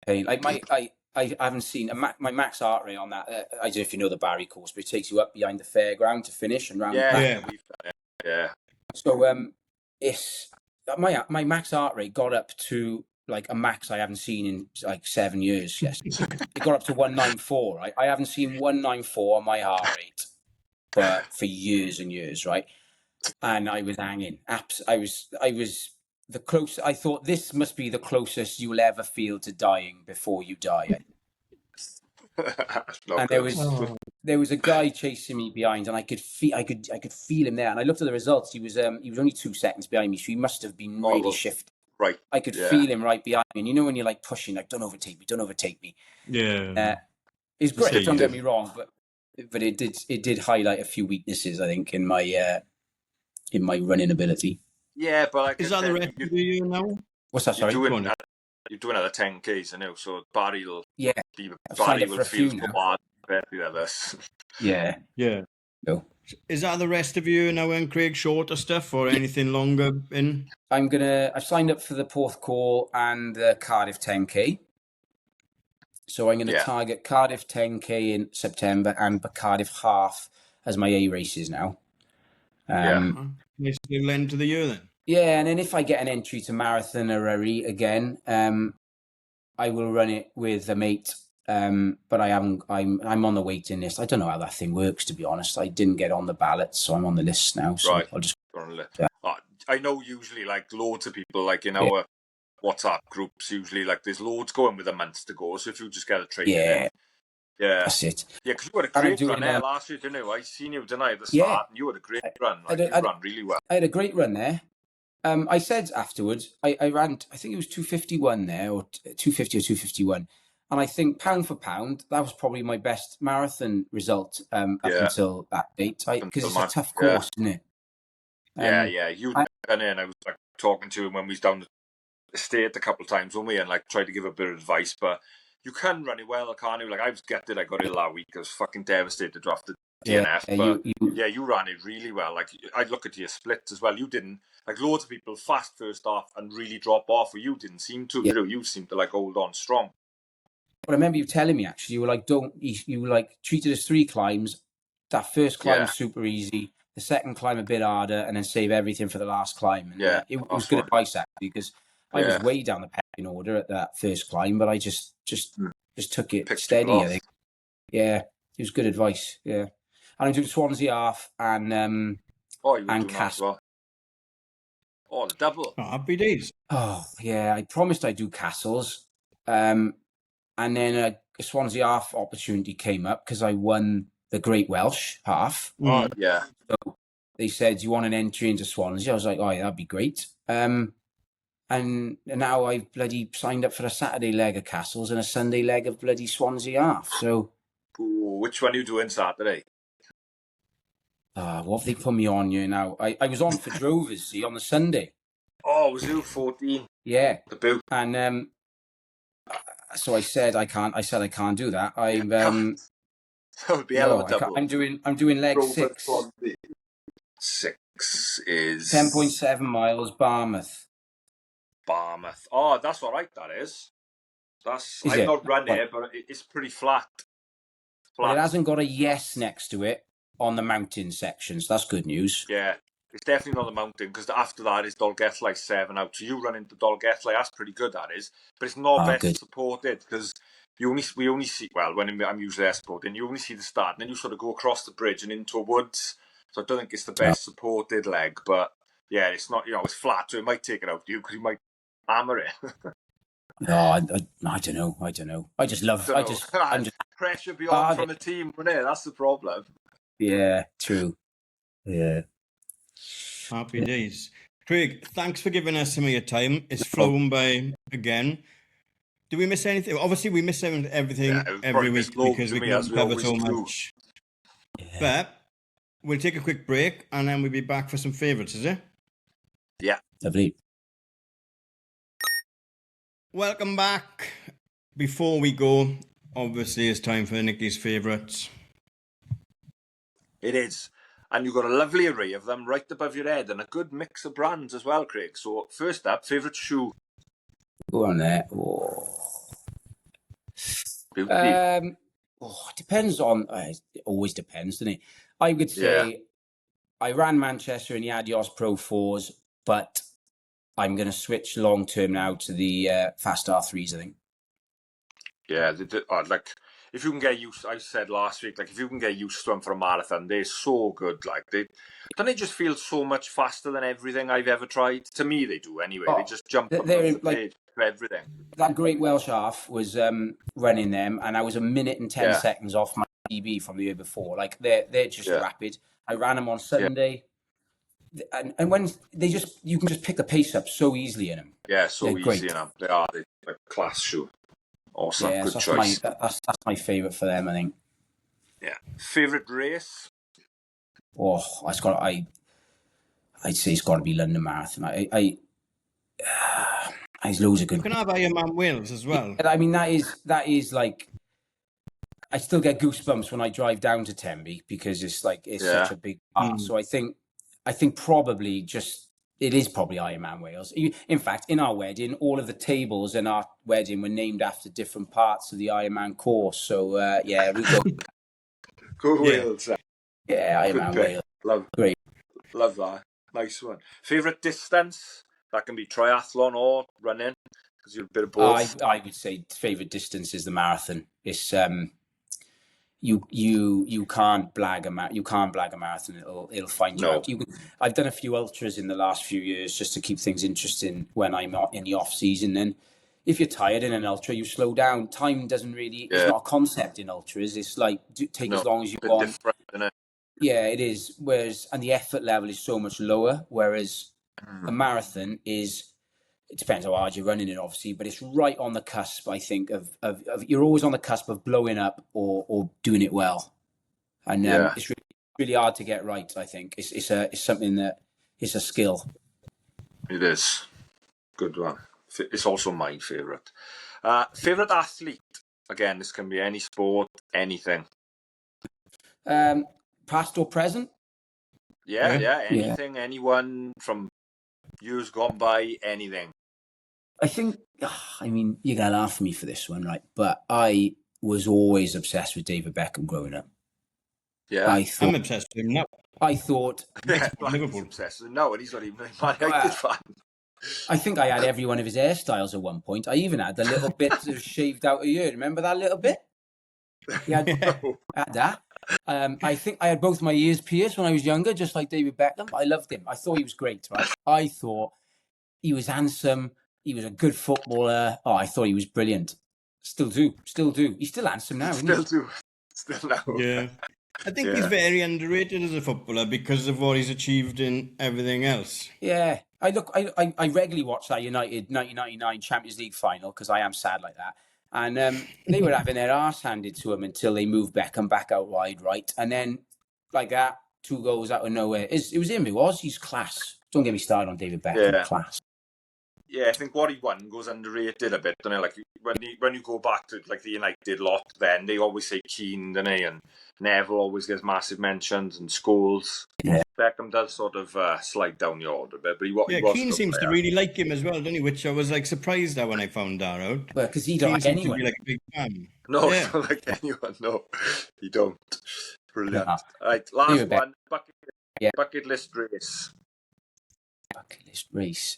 Hey, like I haven't seen my max heart rate on that. I don't know if you know the Barry course, but it takes you up behind the fairground to finish and round back. Yeah. So it's my max heart rate got up to like a max I haven't seen in like 7 years. Yes, it got up to 194. Right, I haven't seen 194 on my heart rate for years and years. Right, and I was hanging. I was the close. I thought this must be the closest you'll ever feel to dying before you die. And there was a guy chasing me behind, and I could feel him there. And I looked at the results. He was only 2 seconds behind me, so he must have been really shifted. Right. I could feel him right behind me. And you know when you're like pushing, like don't overtake me. Yeah. It's great. Don't get me wrong, but it did highlight a few weaknesses, I think, in my running ability. Yeah, but like is that the rest of you now? What's that? Sorry, you're doing another 10Ks, I know. So Barry will feel so bad with this. Yeah. No. Is that the rest of you now in Craig shorter stuff or anything longer in? I've signed up for the Porthcawl and the Cardiff 10K. So I'm gonna target Cardiff 10K in September and the Cardiff half as my A races now. Nice little end to the year then. Yeah, and then if I get an entry to Marathon Arari again, I will run it with a mate. But I'm on the waiting list. I don't know how that thing works, to be honest. I didn't get on the ballot, so I'm on the list now. So right. I'll just I know usually like loads of people like in our WhatsApp groups usually like there's loads going with a month to go. So if you just get a training in. Yeah, that's it. Yeah, because you had a great run there last year, didn't you? I seen you tonight at the start, and you had a great run. Like, you ran really well. I had a great run there. I said afterwards, I ran, I think it was 251 there, or 250 or 251. And I think pound for pound, that was probably my best marathon result up until that date. Because it's a tough course, isn't it? You done it, and I was like talking to him when we was down the state a couple of times, weren't we? And like tried to give a bit of advice, but you can run it well, can't you? Like I was gutted, I got it last week. I was fucking devastated to draft the DNF, but you ran it really well. Like I'd look at your splits as well. You didn't like loads of people fast first off and really drop off, but you didn't seem to. You seemed to like hold on strong. But I remember you telling me actually, you were like, you were like treated as 3 climbs. That first climb super easy. The second climb a bit harder, and then save everything for the last climb. And it was good advice actually, because I was way down the pecking order at that first climb, but I just took it steady. I think. Yeah, it was good advice. Yeah, and I'm doing Swansea half and Castle. Well. The double. Oh, happy days. Oh yeah, I promised I'd do Castles, and then a Swansea half opportunity came up because I won the Great Welsh half. Oh yeah. So they said, "Do you want an entry into Swansea?" I was like, "Oh, yeah, that'd be great." And now I've bloody signed up for a Saturday leg of Castles and a Sunday leg of bloody Swansea half. So, which one are you doing Saturday? what have they put me on you now? I was on for Drovers, see, on the Sunday. Oh, was you 14? Yeah. The boot. And so I said I can't. I said I can't do that. I'm That would be hell of a double. I'm doing leg Drovers, 6. Swansea. 6 is 10.7 miles, Barmouth. Barmouth. Oh, that's all right. That is. Is I've it? not run Well, it, but it's pretty flat. But it hasn't got a yes next to it on the mountain sections. That's good news. Yeah, it's definitely not the mountain, because after that is Dolgellau 7 out. So you run into Dolgellau, that's pretty good, that is. But it's not best good. supported, because we only see, well, when I'm usually there supporting, you only see the start, and then you sort of go across the bridge and into a woods. So I don't think it's the best supported leg, but yeah, it's not, it's flat, so it might take it out of you, because you might hammer it. No, I don't know. I don't know. I just love. I'm just pressure beyond from the team, isn't it? That's the problem. Yeah, true. Yeah. Happy days. Craig, thanks for giving us some of your time. It's flown by again. Did we miss anything? Obviously, we miss everything every week because we can cover so much. Yeah. But we'll take a quick break and then we'll be back for some favourites, is it? Yeah. Lovely. Welcome back. Before we go, obviously it's time for Nicky's favourites. It is. And you've got a lovely array of them right above your head and a good mix of brands as well, Craig. So first up, favourite shoe? Go on there. Oh. Beauty. It depends on... it always depends, doesn't it? I would say I ran Manchester in the Adios Pro 4s, but I'm going to switch long term now to the Fast R3s, I think. Yeah, if you can get used, I said last week, if you can get used to them for a marathon, they're so good. Don't they just feel so much faster than everything I've ever tried? To me, they do anyway. They just jump off the page for everything. That Great Welsh half was running them, and I was a minute and 10 seconds off my PB from the year before. They're just rapid. I ran them on Sunday. And when you can just pick the pace up so easily in them. Yeah, so easy in them. They're like class shoe. Awesome, good choice. That's my favourite for them, I think. Yeah. Favourite race? Oh, I'd say it's got to be London Marathon. There's loads of good. You can have Ironman Wales as well. I mean, that is like, I still get goosebumps when I drive down to Tenby because it's such a big part. So I think probably it is probably Ironman Wales. In fact, in our wedding, all of the tables in our wedding were named after different parts of the Ironman course. So we go. Go Wales. Yeah, Ironman Wales. Great. Love that. Nice one. Favourite distance? That can be triathlon or running, because you're a bit of both. I would say favourite distance is the marathon. It's you can't blag a marathon. It'll find you out. I've done a few ultras in the last few years just to keep things interesting when I'm not in the off season. And if you're tired in an ultra, you slow down. Time doesn't really. It's not a concept in ultras. It's like take as long as you want. Different, isn't it? Yeah, it is. And the effort level is so much lower. Whereas a marathon is. It depends how hard you're running it, obviously, but it's right on the cusp, I think, of you're always on the cusp of blowing up or doing it well. And it's really hard to get right, I think. It's something that it's a skill. It is. Good one. It's also my favourite. Favourite athlete? Again, this can be any sport, anything. Past or present? Yeah. Anything, anyone from years gone by, anything. I think, you're going to laugh at me for this one, right? But I was always obsessed with David Beckham growing up. Yeah. I'm obsessed with him now. I thought... Liverpool obsessed with him now, and he's not even a Man United fan. I think I had every one of his hairstyles at one point. I even had the little bit that was shaved out a ear. Remember that little bit? I had that. I think I had both my ears pierced when I was younger, just like David Beckham. I loved him. I thought he was great, right? I thought he was handsome. He was a good footballer. Oh, I thought he was brilliant. Still do. He's still handsome now, isn't he? Still now. Yeah. I think he's very underrated as a footballer because of what he's achieved in everything else. Yeah. I regularly watch that United 1999 Champions League final because I am sad like that. And they were having their arse handed to them until they moved Beckham back out wide, right? And then, like that, 2 goals out of nowhere. It was him, he's class. Don't get me started on David Beckham, class. Yeah, I think what he won goes underrated a bit, don't it? Like when you go back to like the United lot, then they always say Keane, don't they? And Neville always gets massive mentions, and Scholes. Yeah. Beckham does sort of slide down the order a bit, but he was Keane seems to really like him as well, doesn't he? Which I was like surprised at when I found that out. Well, because he don't like anyone. Like a big fan. No, he don't like anyone. No, he don't. Brilliant. No. Right, last one. Bucket list race. Bucket list race.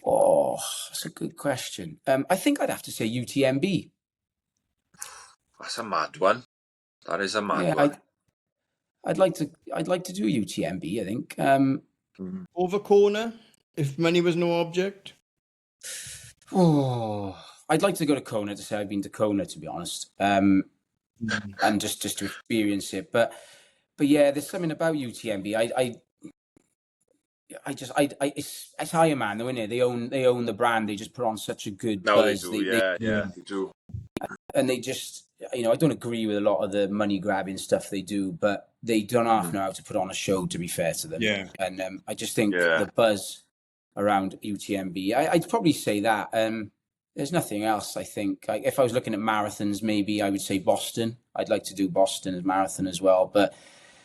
That's a good question. I think I'd have to say UTMB. That's a mad one. That is a mad one. I'd like to do UTMB, I think. Over Kona, if money was no object. I'd like to go to Kona to say I've been to Kona, to be honest. And just to experience it. But yeah, there's something about UTMB. It's Ironman though, isn't it? They own the brand. They just put on such a good buzz. They do. They do. And they just, I don't agree with a lot of the money grabbing stuff they do, but they don't half know how to put on a show, to be fair to them. Yeah. And I just think the buzz around UTMB, I'd probably say that. There's nothing else, I think. If I was looking at marathons, maybe I would say Boston. I'd like to do Boston as marathon as well, but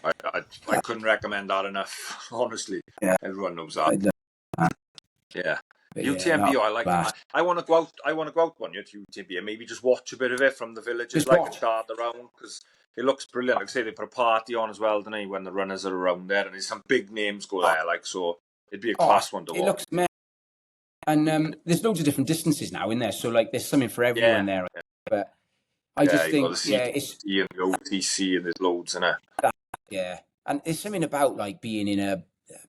I couldn't recommend that enough, honestly. Yeah. Everyone knows that. Yeah. UTMB, I like that. I want to go out one year to UTMB and maybe just watch a bit of it from the villages, and start around, because it looks brilliant. Like I say, they put a party on as well, don't they, when the runners are around there, and there's some big names go there, so it'd be a class one to watch. It looks amazing. And there's loads of different distances now in there, so like there's something for everyone there. But I just think, it's and the OTC, and there's loads in it. Yeah, and there's something about like being in a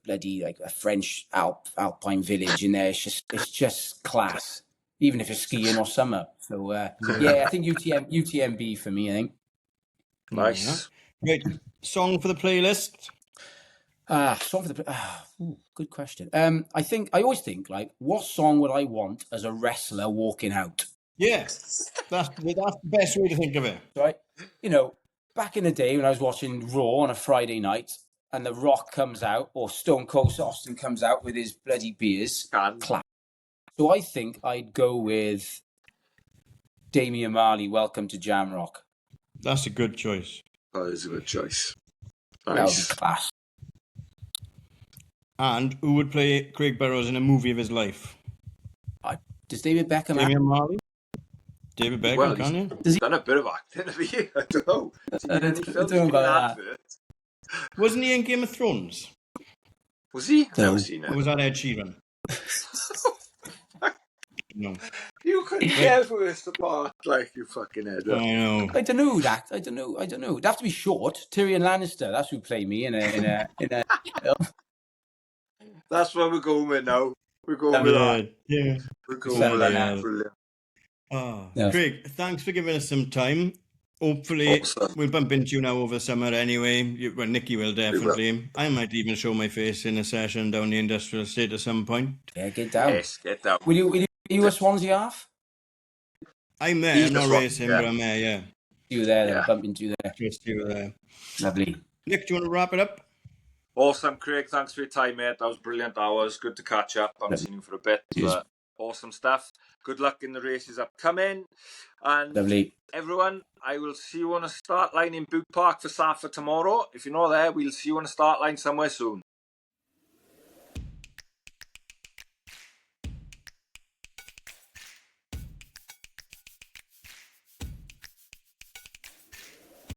bloody like a French alpine village in there. It's just class, even if it's skiing or summer. So I think UTMB for me. I think. Nice. Great song for the playlist. Good question. I always think like, what song would I want as a wrestler walking out? Yes, that's the best way to think of it. Right, back in the day when I was watching Raw on a Friday night, and The Rock comes out, or Stone Cold Austin comes out with his bloody beers. So I think I'd go with Damian Marley, Welcome to Jamrock. That's a good choice. That is a good choice. Nice. That would be class. And who would play Craig Burrows in a movie of his life? Does David Beckham Damian Marley? David Beckham, can you? He's done a bit of acting, have he? I don't know. I don't know about that. Wasn't he in Game of Thrones? Was he? No. Never seen it. Or was that Ed Sheeran? No. You couldn't guess worst apart, like you fucking head up. I know. I don't know that. I don't know. It'd have to be short. Tyrion Lannister. That's who played me in a. That's what we're going with now. We're going with that. Yeah. We're going with that. Brilliant. Craig, thanks for giving us some time. Hopefully, we'll bump into you now over summer anyway. Nikki will definitely. I might even show my face in a session down the industrial estate at some point. Yeah, get down. Yes, get down. Will you a Swansea half? I'm there. I'm not racing, but I'm there, yeah. You there, then. Bump into you there. Just you there. Lovely. Nick, do you want to wrap it up? Awesome, Craig. Thanks for your time, mate. That was brilliant hours. Good to catch up. I haven't seen you for a bit. But awesome stuff. Good luck in the races upcoming. And lovely. Everyone, I will see you on a start line in Boot Park for Safa tomorrow. If you're not there, we'll see you on a start line somewhere soon.